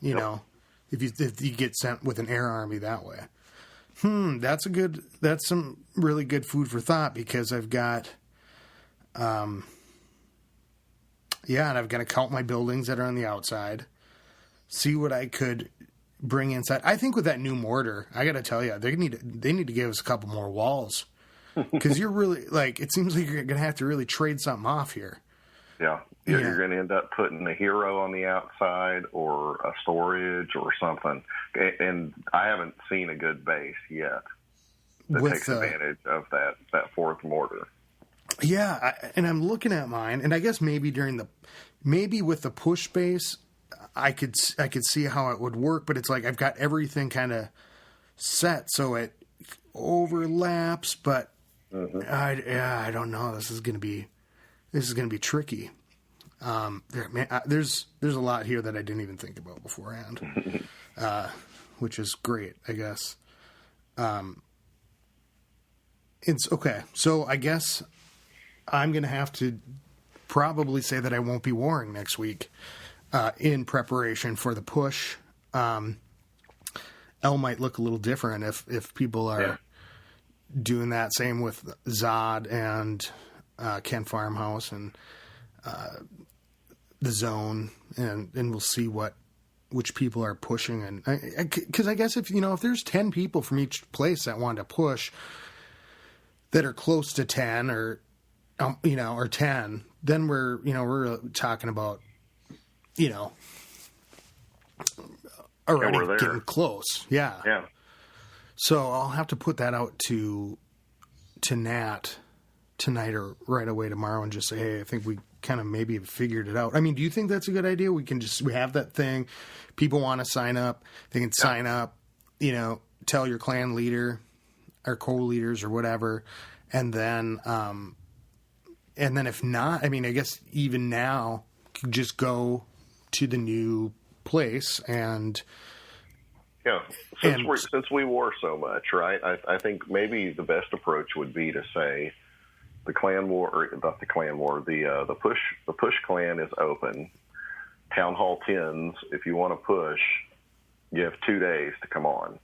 Speaker 1: If you get sent with an air army that way. That's some really good food for thought, because I've got Yeah, and I've got to count my buildings that are on the outside, see what I could bring inside. I think with that new mortar, I got to tell you, they need to give us a couple more walls, because you're really, like, it seems like you're going to have to really trade something off here.
Speaker 3: Yeah. You're going to end up putting a hero on the outside or a storage or something. And I haven't seen a good base yet that takes advantage of that fourth mortar.
Speaker 1: Yeah, and I'm looking at mine, and I guess maybe with the push base, I could see how it would work, but it's like I've got everything kind of set so it overlaps, but I don't know. This is gonna be tricky. There's a lot here that I didn't even think about beforehand, which is great, I guess. It's okay. So I guess I'm going to have to probably say that I won't be warring next week in preparation for the push. L might look a little different if people are doing that. Same with Zod and Kent Farmhouse and the Zone, and we'll see which people are pushing. And because I guess if there's 10 people from each place that want to push that are close to 10 or 10, then we're talking about, already getting close. Yeah.
Speaker 3: Yeah.
Speaker 1: So I'll have to put that out to Nat tonight or right away tomorrow and just say, hey, I think we kind of maybe have figured it out. I mean, do you think that's a good idea? We have that thing. People want to sign up. They can sign up, tell your clan leader or co-leaders or whatever. And then if not, I mean, I guess even now, just go to the new place and.
Speaker 3: Yeah, since we wore so much, right? I think maybe the best approach would be to say the clan war, or not the clan war, the push clan is open. Town Hall 10s, if you want to push, you have 2 days to come on,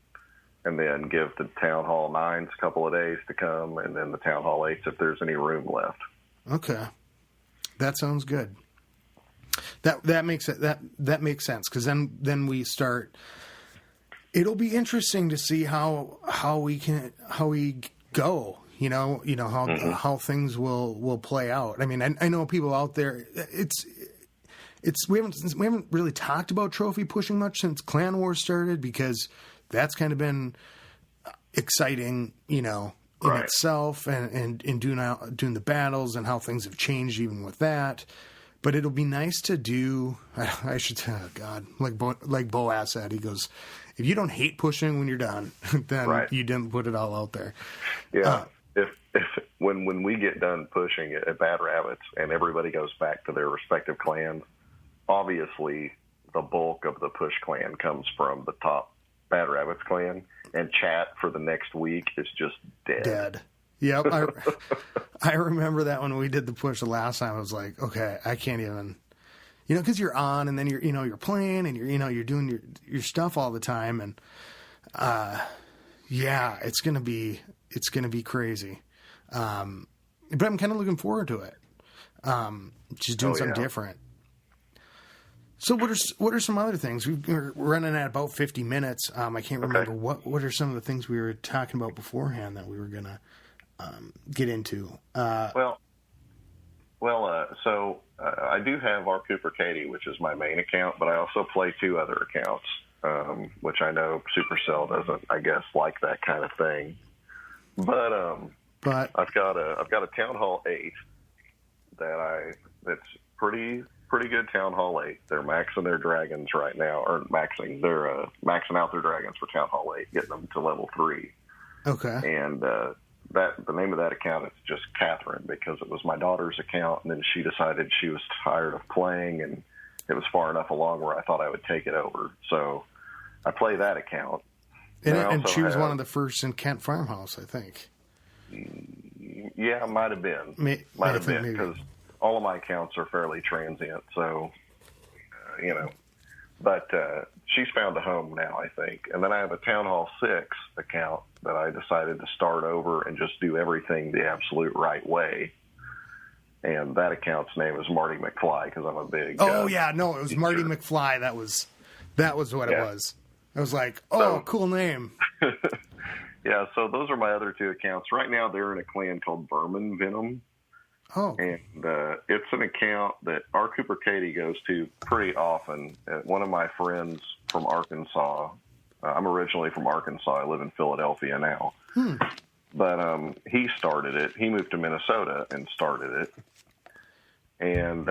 Speaker 3: and then give the Town Hall 9s a couple of days to come, and then the Town Hall 8s if there's any room left.
Speaker 1: Okay, that sounds good. That makes it that makes sense, because then we start. It'll be interesting to see how we go. How things will play out. I mean, I know people out there. We haven't really talked about trophy pushing much since Clan Wars started, because that's kind of been exciting, in itself, and doing the battles and how things have changed even with that. But it'll be nice to do. I should tell God, like Boaz said, he goes, if you don't hate pushing when you're done, then you didn't put it all out there.
Speaker 3: Yeah. If when we get done pushing at Bad Rabbits and everybody goes back to their respective clans, obviously the bulk of the push clan comes from the top Bad Rabbits clan, and chat for the next week is just dead.
Speaker 1: Yep. I remember that when we did the push the last time. I was like, okay, I can't even, because you're on, and then you're playing, and you're doing your stuff all the time, and it's gonna be crazy. But I'm kind of looking forward to it. Just doing something different. So what are some other things? We're running at about 50 minutes. I can't remember what are some of the things we were talking about beforehand that we were gonna get into.
Speaker 3: So I do have our Cooper Katie, which is my main account, but I also play 2 other accounts, which I know Supercell doesn't, I guess, like that kind of thing. But I've got a Town Hall 8 that's pretty good Town Hall 8. They're maxing their dragons right now, or maxing out their dragons for Town Hall 8, getting them to level 3.
Speaker 1: Okay.
Speaker 3: And the name of that account is just Catherine, because it was my daughter's account, and then she decided she was tired of playing, and it was far enough along where I thought I would take it over. So I play that account.
Speaker 1: And she was one of the first in Kent Farmhouse, I think.
Speaker 3: Yeah, might have been. Might have been, because all of my accounts are fairly transient. So, But she's found a home now, I think. And then I have a Town Hall 6 account that I decided to start over and just do everything the absolute right way. and that account's name is Marty McFly because I'm a big.
Speaker 1: Oh yeah, no, it was Marty McFly. That was what it was. I was like, cool name.
Speaker 3: Yeah, so those are my other two accounts. Right now, they're in a clan called Vermin Venom.
Speaker 1: Oh.
Speaker 3: And it's an account that our Cooper Katie goes to pretty often. One of my friends from Arkansas, I'm originally from Arkansas. I live in Philadelphia now. But he started it. He moved to Minnesota and started it. And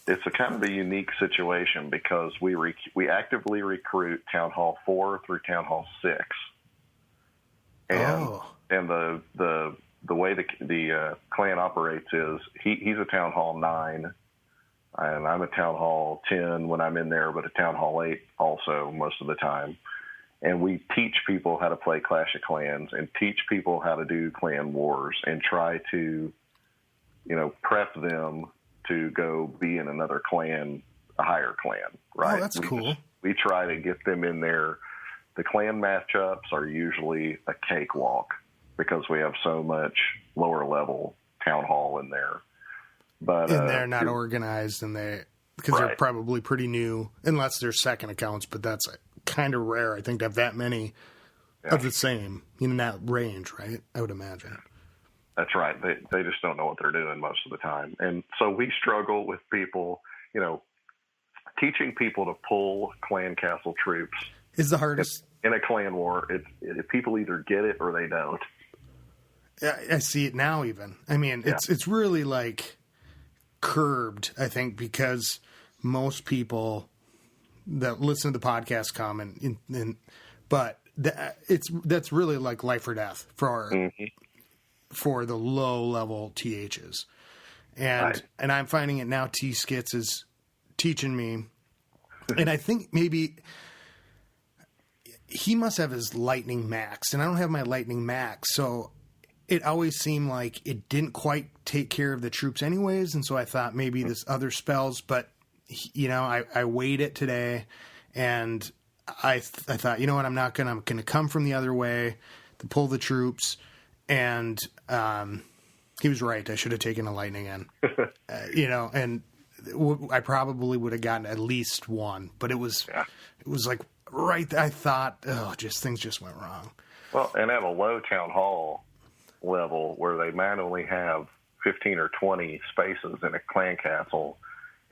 Speaker 3: it's a kind of a unique situation because we actively recruit Town Hall 4 through Town Hall 6. And the way the clan operates is he's a Town Hall 9, and I'm a Town Hall 10 when I'm in there, but a Town Hall 8 also most of the time. And we teach people how to play Clash of Clans and teach people how to do clan wars and try to, prep them to go be in another clan, a higher clan, right?
Speaker 1: Oh, that's cool.
Speaker 3: We try to get them in there. The clan matchups are usually a cakewalk because we have so much lower level Town Hall in there. But
Speaker 1: they're not organized, because they're probably pretty new, unless they're second accounts. But that's kind of rare, I think, to have that many of the same in that range, right? I would imagine.
Speaker 3: That's right. They just don't know what they're doing most of the time, and so we struggle with people, teaching people to pull clan castle troops.
Speaker 1: Is the hardest
Speaker 3: in a clan war. People either get it or they don't.
Speaker 1: I see it now. Even it's really like curbed. I think because most people that listen to the podcast comment, but that's really like life or death for the low level THs, and I'm finding it now. T Skits is teaching me, and I think maybe. He must have his lightning max, and I don't have my lightning max, so it always seemed like it didn't quite take care of the troops anyways, and so I thought maybe this other spells, but, I weighed it today, and I thought, you know what, I'm going to come from the other way to pull the troops, and he was right. I should have taken a lightning in, and I probably would have gotten at least one, but it was like, right, I thought, things just went wrong.
Speaker 3: Well, and at a low Town Hall level where they might only have 15 or 20 spaces in a clan castle,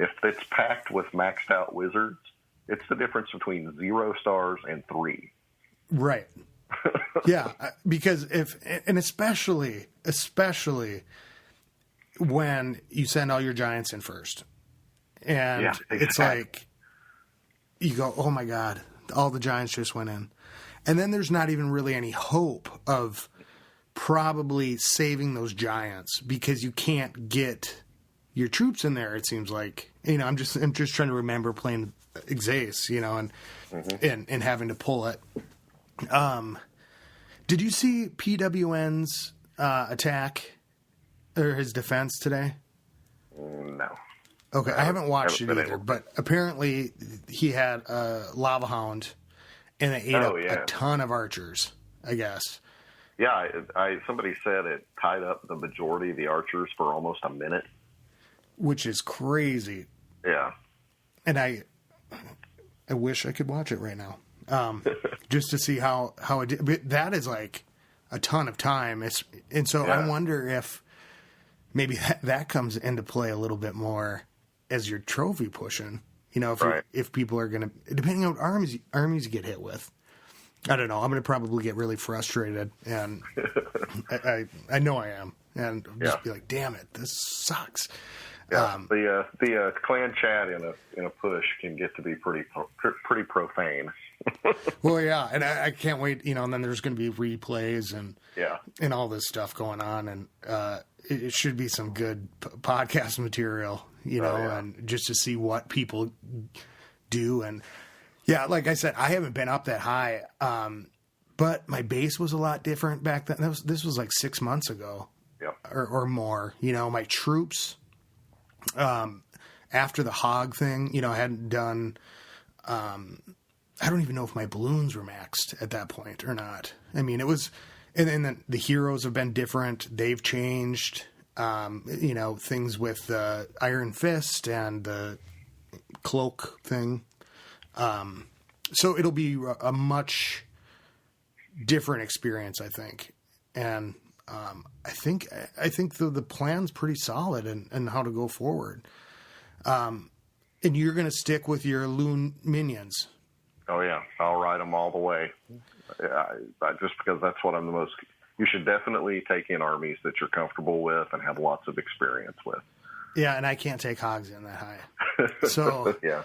Speaker 3: if it's packed with maxed out wizards, it's the difference between 0 stars and 3.
Speaker 1: Right. Yeah, because especially when you send all your giants in first. And it's like, you go, oh my God. All the giants just went in. And then there's not even really any hope of probably saving those giants because you can't get your troops in there, it seems like. I'm just trying to remember playing Xace, and having to pull it. Did you see PWN's attack or his defense today?
Speaker 3: No.
Speaker 1: Okay, I haven't watched it either, but apparently he had a lava hound, and it ate up a ton of archers, I guess.
Speaker 3: Yeah, somebody said it tied up the majority of the archers for almost a minute.
Speaker 1: Which is crazy.
Speaker 3: Yeah.
Speaker 1: And I wish I could watch it right now, just to see how it did. But that is like a ton of time. I wonder if maybe that comes into play a little bit more as you're trophy pushing, if people are going to, depending on what armies you get hit with. I don't know. I'm going to probably get really frustrated, and I know I am, and just be like, damn it, this sucks.
Speaker 3: Yeah, the clan chat in a push can get to be pretty profane.
Speaker 1: Well, yeah, and I can't wait, and then there's going to be replays and all this stuff going on, and it should be some good podcast material, and just to see what people do. And yeah, like I said, I haven't been up that high, but my base was a lot different back then. This was like 6 months ago, or more. My troops, after the hog thing, I hadn't done. I don't even know if my balloons were maxed at that point or not. I mean, it was, and then the heroes have been different. They've changed. Things with the Iron Fist and the cloak thing. So it'll be a much different experience, I think. And I think the plan's pretty solid and how to go forward. And you're going to stick with your loon minions.
Speaker 3: Oh yeah, I'll ride them all the way. Just because that's what I'm the most. You should definitely take in armies that you're comfortable with and have lots of experience with.
Speaker 1: Yeah, and I can't take hogs in that high. So
Speaker 3: yeah,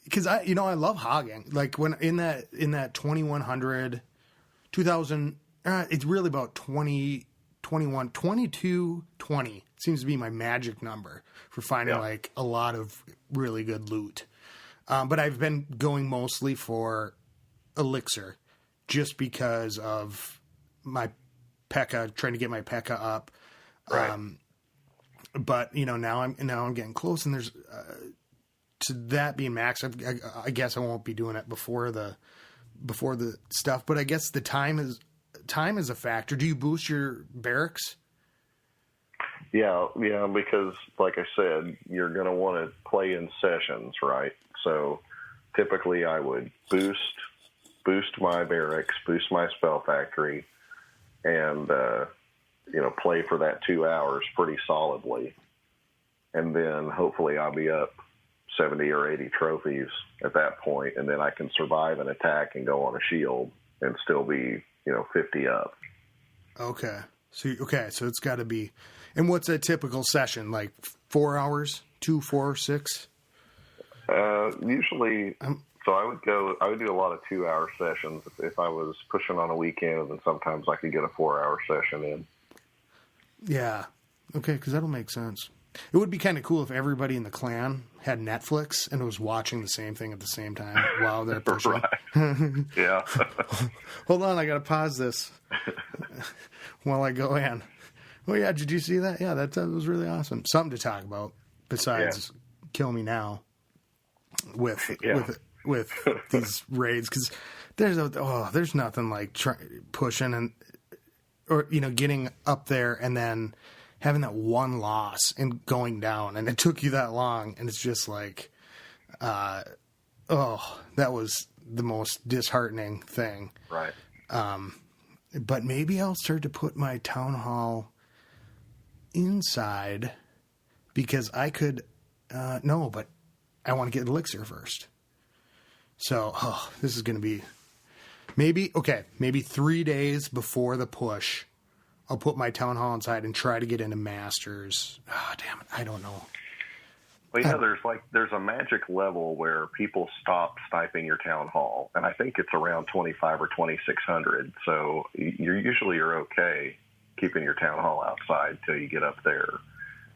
Speaker 1: because I love hogging. Like when in that 2100, 2000, it's really about 20, 21, 22, 20 seems to be my magic number for finding like a lot of really good loot. But I've been going mostly for elixir just because of my P.E.K.K.A, trying to get my P.E.K.K.A up.
Speaker 3: Right.
Speaker 1: But now I'm getting close, and there's to that being max. I guess I won't be doing it before the stuff, but I guess the time is a factor. Do you boost your barracks?
Speaker 3: Yeah, because like I said, you're going to want to play in sessions, right? So typically I would boost my barracks, boost my spell factory, and play for that 2 hours pretty solidly. And then hopefully I'll be up 70 or 80 trophies at that point, and then I can survive an attack and go on a shield and still be, 50 up.
Speaker 1: Okay. So it's got to be. And what's a typical session? Like 4 hours, 2, 4, 6?
Speaker 3: Usually, so I would do a lot of 2-hour sessions if I was pushing on a weekend, and then sometimes I could get a 4-hour session in.
Speaker 1: Yeah. Okay, because that'll make sense. It would be kind of cool if everybody in the clan had Netflix and was watching the same thing at the same time while they're pushing.
Speaker 3: Right. Yeah.
Speaker 1: Hold on, I got to pause this while I go in. Oh, yeah, did you see that? Yeah, that was really awesome. Something to talk about besides Kill Me Now with these raids, because there's nothing like pushing or getting up there and then having that one loss and going down, and it took you that long, and it's just like, that was the most disheartening thing.
Speaker 3: Right.
Speaker 1: But maybe I'll start to put my town hall inside, because I could, but I want to get elixir first. So, this is going to be maybe 3 days before the push. I'll put my town hall inside and try to get into masters. Damn it. I don't know.
Speaker 3: Well, there's a magic level where people stop sniping your town hall, and I think it's around 25 or 2600. So you usually are okay keeping your town hall outside till you get up there,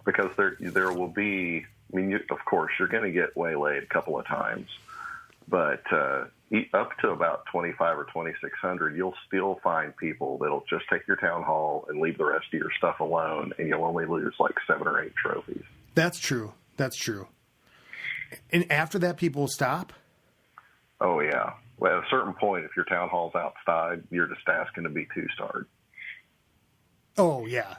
Speaker 3: because there will be. I mean, of course, you're going to get waylaid a couple of times, but up to about 25 or 2600, you'll still find people that'll just take your town hall and leave the rest of your stuff alone, and you'll only lose like 7 or 8 trophies. That's true. And after that, people will stop? Oh, yeah. Well, at a certain point, if your town hall's outside, you're just asking to be 2-starred. Oh, yeah.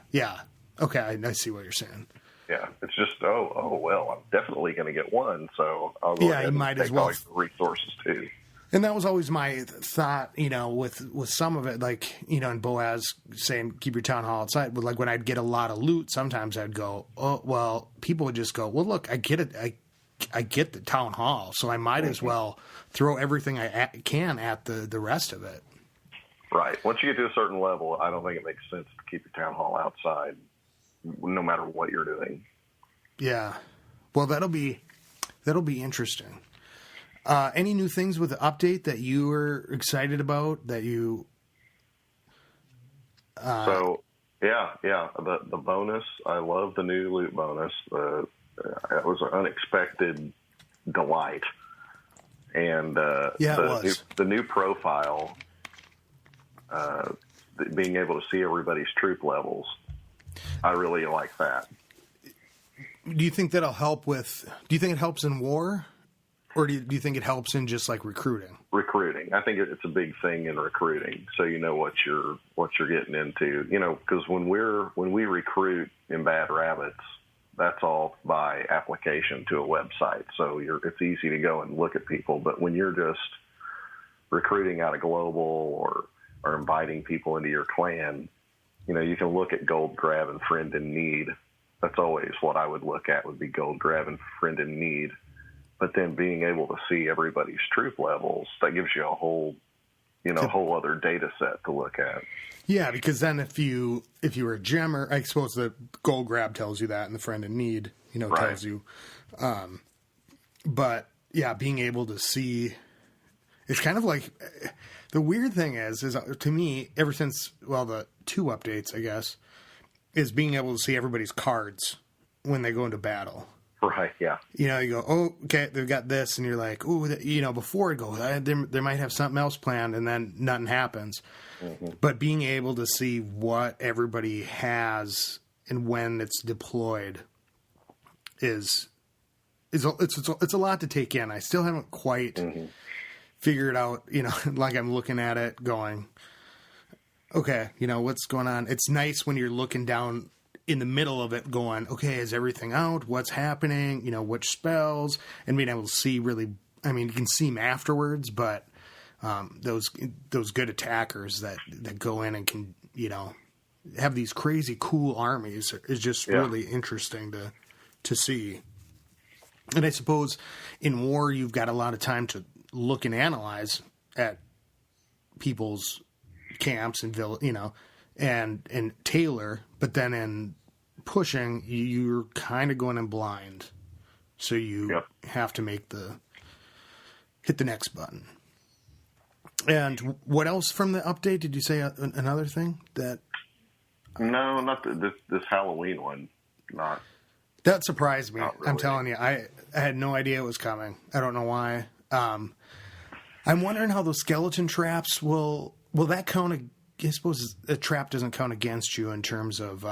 Speaker 3: Okay, I see what you're saying. Yeah, it's just, well, I'm definitely going to get one, so I'll go ahead and take all your resources, too. And that was always my thought, with some of it, like, and Boaz saying, keep your town hall outside. But like when I'd get a lot of loot, sometimes I'd go, oh, well, people would just go, well, look, I get it. I get the town hall, so I might as well throw everything I can at the rest of it. Right. Once you get to a certain level, I don't think it makes sense to keep your town hall outside, no matter what you're doing. Yeah. Well, that'll be interesting. Any new things with the update that you were excited about that you? The bonus. I love the new loot bonus. It was an unexpected delight, and the new profile. Being able to see everybody's troop levels, I really like that. Do you think that'll help with? Do you think it helps in war?
Speaker 1: Or do you think it helps in just like recruiting?
Speaker 3: Recruiting. I think it's a big thing in recruiting. So you know what you're getting into. You know, because when we recruit in Bad Rabbits, that's all by application to a website. So it's easy to go and look at people. But when you're just recruiting out of Global or inviting people into your clan, you know, you can look at Gold Grab and Friend in Need. That's always what I would look at, would be Gold Grab and Friend in Need. But then being able to see everybody's troop levels, that gives you a whole other data set to look at.
Speaker 1: Yeah, because then if you were a gemmer, I suppose the Gold Grab tells you that, and the Friend in Need, you know,
Speaker 3: Right.
Speaker 1: tells you. But yeah, being able to see, it's kind of like, the weird thing is to me, ever since, well, the 2 updates, I guess, is being able to see everybody's cards when they go into battle.
Speaker 3: Right, yeah.
Speaker 1: You know, you go, oh, okay, they've got this, and you're like, oh, you know, before it goes, they might have something else planned, and then nothing happens. Mm-hmm. But being able to see what everybody has and when it's deployed is it's a lot to take in. I still haven't quite figured out, you know, like I'm looking at it going, okay, you know, what's going on? It's nice when you're looking down in the middle of it going, okay, is everything out? What's happening? You know, which spells? And being able to see really, I mean, you can see them afterwards, but those good attackers that go in and can, you know, have these crazy cool armies is just really interesting to see. And I suppose in war, you've got a lot of time to look and analyze at people's camps and, you know, and tailor, but then in pushing, you're kind of going in blind. So you have to hit the next button. And what else from the update? Did you say another thing that?
Speaker 3: No, not this Halloween one. Not.
Speaker 1: That surprised me.
Speaker 3: Really.
Speaker 1: I'm telling you, I had no idea it was coming. I don't know why. I'm wondering how those skeleton traps will that count? I suppose a trap doesn't count against you in terms of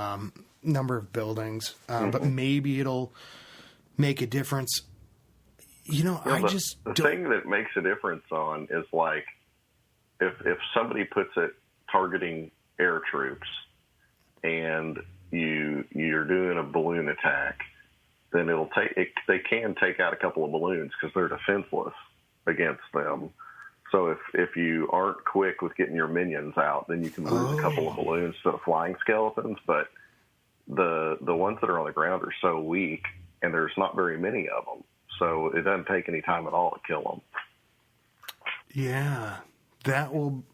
Speaker 1: number of buildings, but maybe it'll make a difference. You know,
Speaker 3: the thing that makes a difference on is like if somebody puts it targeting air troops and you're doing a balloon attack, then they can take out a couple of balloons because they're defenseless against them. So if you aren't quick with getting your minions out, then you can lose a couple of balloons to the flying skeletons. But the ones that are on the ground are so weak, and there's not very many of them. So it doesn't take any time at all to kill them.
Speaker 1: Yeah, that will.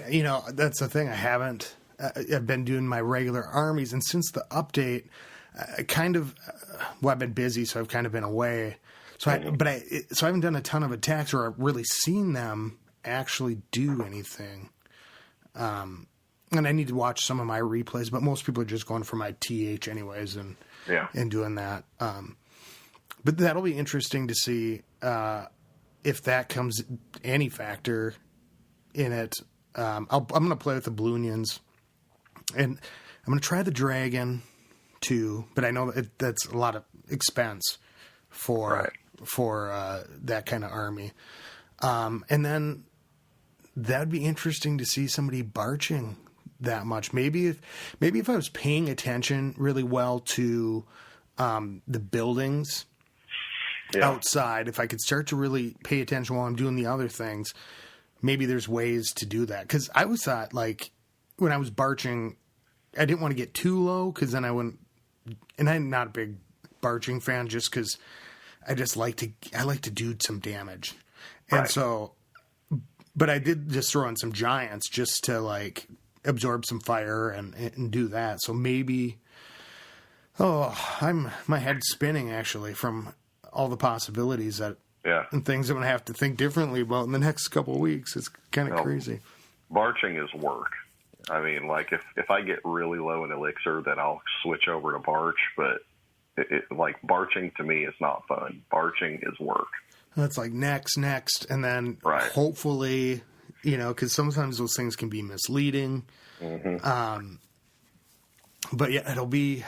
Speaker 1: You know, that's the thing. I've been doing my regular armies, and since the update, I've been busy, so I've kind of been away. So I haven't done a ton of attacks or really seen them actually do anything. And I need to watch some of my replays, but most people are just going for my TH anyways and doing that. But that'll be interesting to see if that comes any factor in it. I'm going to play with the Bloonians, and I'm going to try the Dragon too, but I know that's a lot of expense for that kind of army. And then that'd be interesting to see somebody barching that much. Maybe if I was paying attention really well to the buildings outside, if I could start to really pay attention while I'm doing the other things, maybe there's ways to do that. Because I always thought, like, when I was barching, I didn't want to get too low because then I wouldn't. And I'm not a big barching fan just because I like to do some damage. And so, but I did just throw in some giants just to like absorb some fire and do that. So maybe, my head's spinning actually from all the possibilities and things I'm going to have to think differently about in the next couple of weeks. It's kind of crazy.
Speaker 3: Barching is work. I mean, like if I get really low in elixir, then I'll switch over to barch, but like barching to me is not fun. Barching is work.
Speaker 1: That's like next, and then hopefully, you know, because sometimes those things can be misleading. Mm-hmm. But yeah, it'll be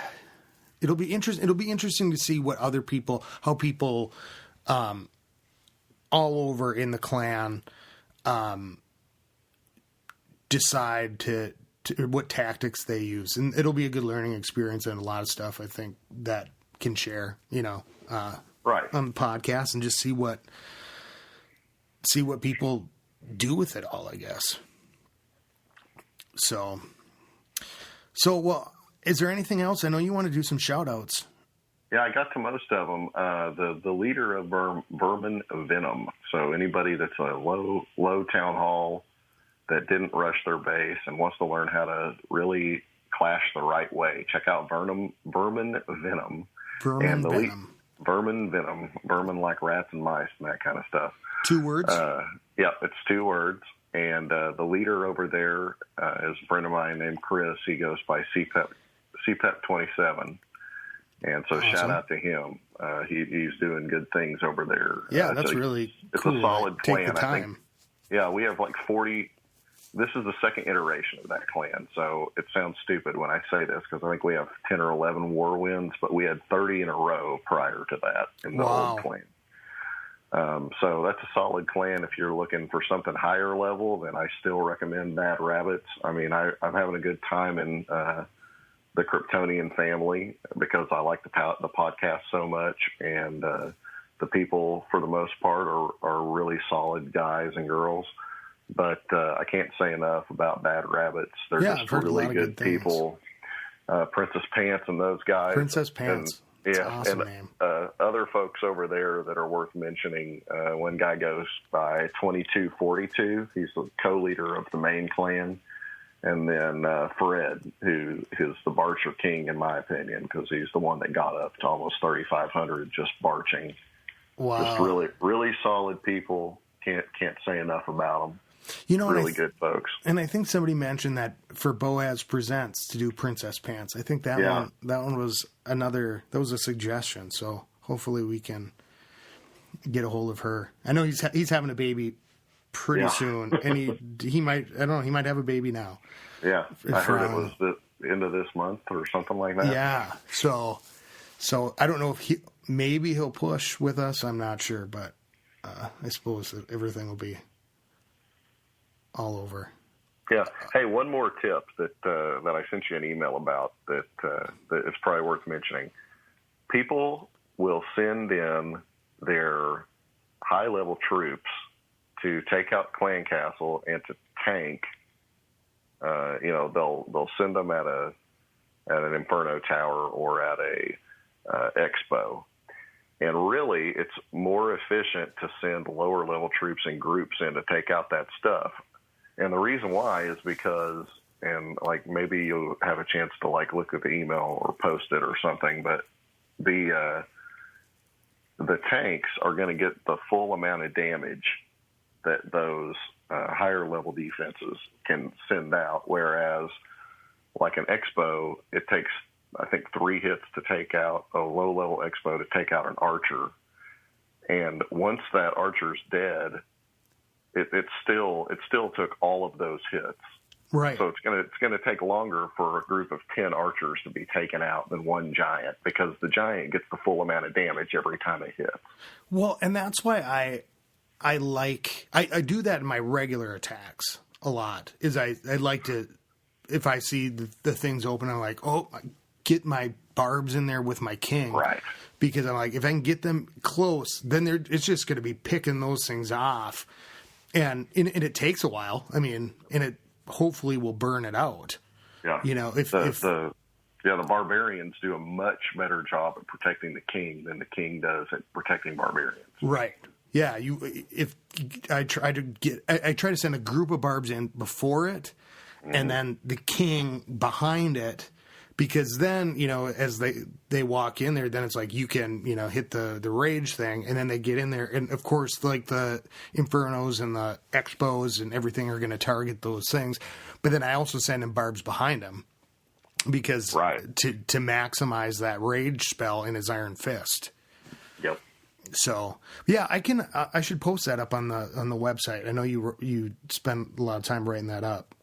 Speaker 1: interesting. It'll be interesting to see what how people all over in the clan decide to what tactics they use, and it'll be a good learning experience and a lot of stuff I think that can share,
Speaker 3: Right.
Speaker 1: on the podcast and just see what people do with it all, I guess. So well, is there anything else? I know you want to do some shout outs.
Speaker 3: Yeah, I got to most of them. The leader of Vermin Venom. So anybody that's a low town hall that didn't rush their base and wants to learn how to really clash the right way, check out Vermin Venom.
Speaker 1: Vermin Venom.
Speaker 3: Vermin Venom. Vermin like rats and mice and that kind of stuff.
Speaker 1: 2 words?
Speaker 3: Yeah, it's 2 words. And the leader over there is a friend of mine named Chris. He goes by CPEP 27. And so
Speaker 1: awesome.
Speaker 3: Shout out to him. He's doing good things over there.
Speaker 1: Yeah, that's really cool.
Speaker 3: It's a solid
Speaker 1: Take
Speaker 3: clan.
Speaker 1: the time.
Speaker 3: I think. Yeah, we have like 40. This is the second iteration of that clan. So it sounds stupid when I say this because I think we have 10 or 11 war wins, but we had 30 in a row prior to that in the old clan. So that's a solid clan. If you're looking for something higher level, then I still recommend Bad Rabbits. I mean, I'm having a good time in the Kryptonian family because I like the podcast so much, and the people, for the most part, are really solid guys and girls. But I can't say enough about Bad Rabbits. They're just really good people. Princess Pants and those guys.
Speaker 1: Princess Pants.
Speaker 3: And, yeah,
Speaker 1: awesome
Speaker 3: and
Speaker 1: name.
Speaker 3: Other folks over there that are worth mentioning. One guy goes by 2242. He's the co-leader of the main clan. And then Fred, who is the Barcher King, in my opinion, because he's the one that got up to almost 3,500 just barching.
Speaker 1: Wow.
Speaker 3: Just really, really solid people. Can't say enough about them. Really good folks.
Speaker 1: And I think somebody mentioned that for Boaz Presents to do Princess Pants. I think that one was that was a suggestion. So hopefully we can get a hold of her. I know he's having a baby pretty soon, and he might, I don't know, he might have a baby now.
Speaker 3: Yeah, I heard it was the end of this month or something like that.
Speaker 1: Yeah, so I don't know if maybe he'll push with us. I'm not sure, but I suppose that everything will be all over.
Speaker 3: Yeah. Hey, one more tip that I sent you an email about that is probably worth mentioning. People will send in their high-level troops to take out Clan Castle and to tank. They'll send them at an Inferno Tower or at a expo. And really, it's more efficient to send lower-level troops in groups in to take out that stuff. And the reason why is because, and like maybe you'll have a chance to like look at the email or post it or something, but the tanks are going to get the full amount of damage that those higher level defenses can send out, whereas like an expo, it takes I think 3 hits to take out a low level expo to take out an archer, and once that archer's dead, it still took all of those hits.
Speaker 1: Right.
Speaker 3: So it's gonna take longer for a group of 10 archers to be taken out than one giant, because the giant gets the full amount of damage every time it hits.
Speaker 1: Well, and that's why I do that in my regular attacks a lot. Is I like to, if I see the things open, I'm like, oh, get my barbs in there with my king.
Speaker 3: Right.
Speaker 1: Because I'm like, if I can get them close, then it's just going to be picking those things off. And it takes a while. I mean, and it hopefully will burn it out.
Speaker 3: Yeah. The barbarians do a much better job at protecting the king than the king does at protecting barbarians.
Speaker 1: Right. Yeah. I try to send a group of barbs in before it, and then the king behind it, because then, as they walk in there, then it's like you can, hit the rage thing, and then they get in there. And of course, like the Infernos and the Expos and everything are going to target those things. But then I also send in barbs behind them because to maximize that rage spell in his Iron Fist.
Speaker 3: Yep.
Speaker 1: So yeah, I should post that up on the website. I know you spend a lot of time writing that up.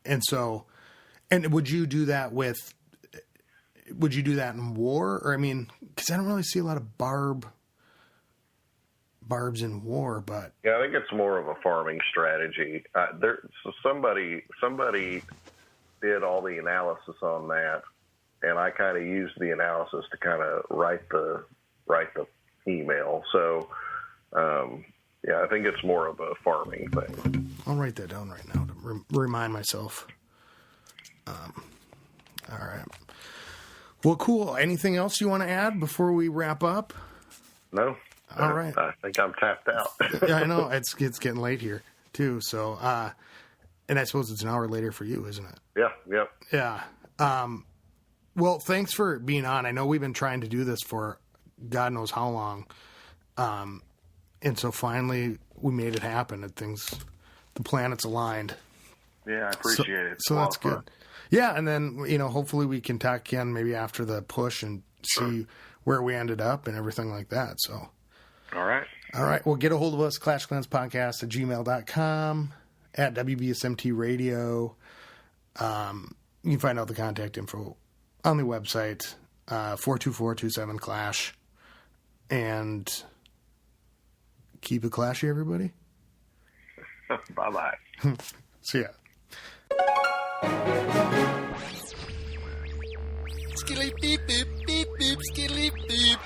Speaker 1: And so, and would you do that with, would you do that in war? Or, I mean, because I don't really see a lot of barbs in war, but
Speaker 3: Yeah, I think it's more of a farming strategy. So somebody did all the analysis on that, and I kind of used the analysis to kind of write the email. So, yeah, I think it's more of a farming thing.
Speaker 1: I'll write that down right now to remind myself. All right. Well, cool. Anything else you want to add before we wrap up?
Speaker 3: No.
Speaker 1: All right.
Speaker 3: I think I'm tapped out.
Speaker 1: Yeah, I know. It's getting late here, too. So, and I suppose it's an hour later for you, isn't it?
Speaker 3: Yeah, yep.
Speaker 1: Yeah. Well, thanks for being on. I know we've been trying to do this for God knows how long. And so finally we made it happen and the planets aligned.
Speaker 3: Yeah, I appreciate it.
Speaker 1: So that's good. Yeah. And then, hopefully we can talk again maybe after the push and see where we ended up and everything like that. So.
Speaker 3: All right.
Speaker 1: Well, get a hold of us, clashclanspodcast@gmail.com, at WBSMT Radio. You can find out the contact info on the website, 424-27-CLASH. And keep it clashy, everybody.
Speaker 3: Bye-bye.
Speaker 1: See ya.
Speaker 2: Skilly beep beep beep beep skilly beep.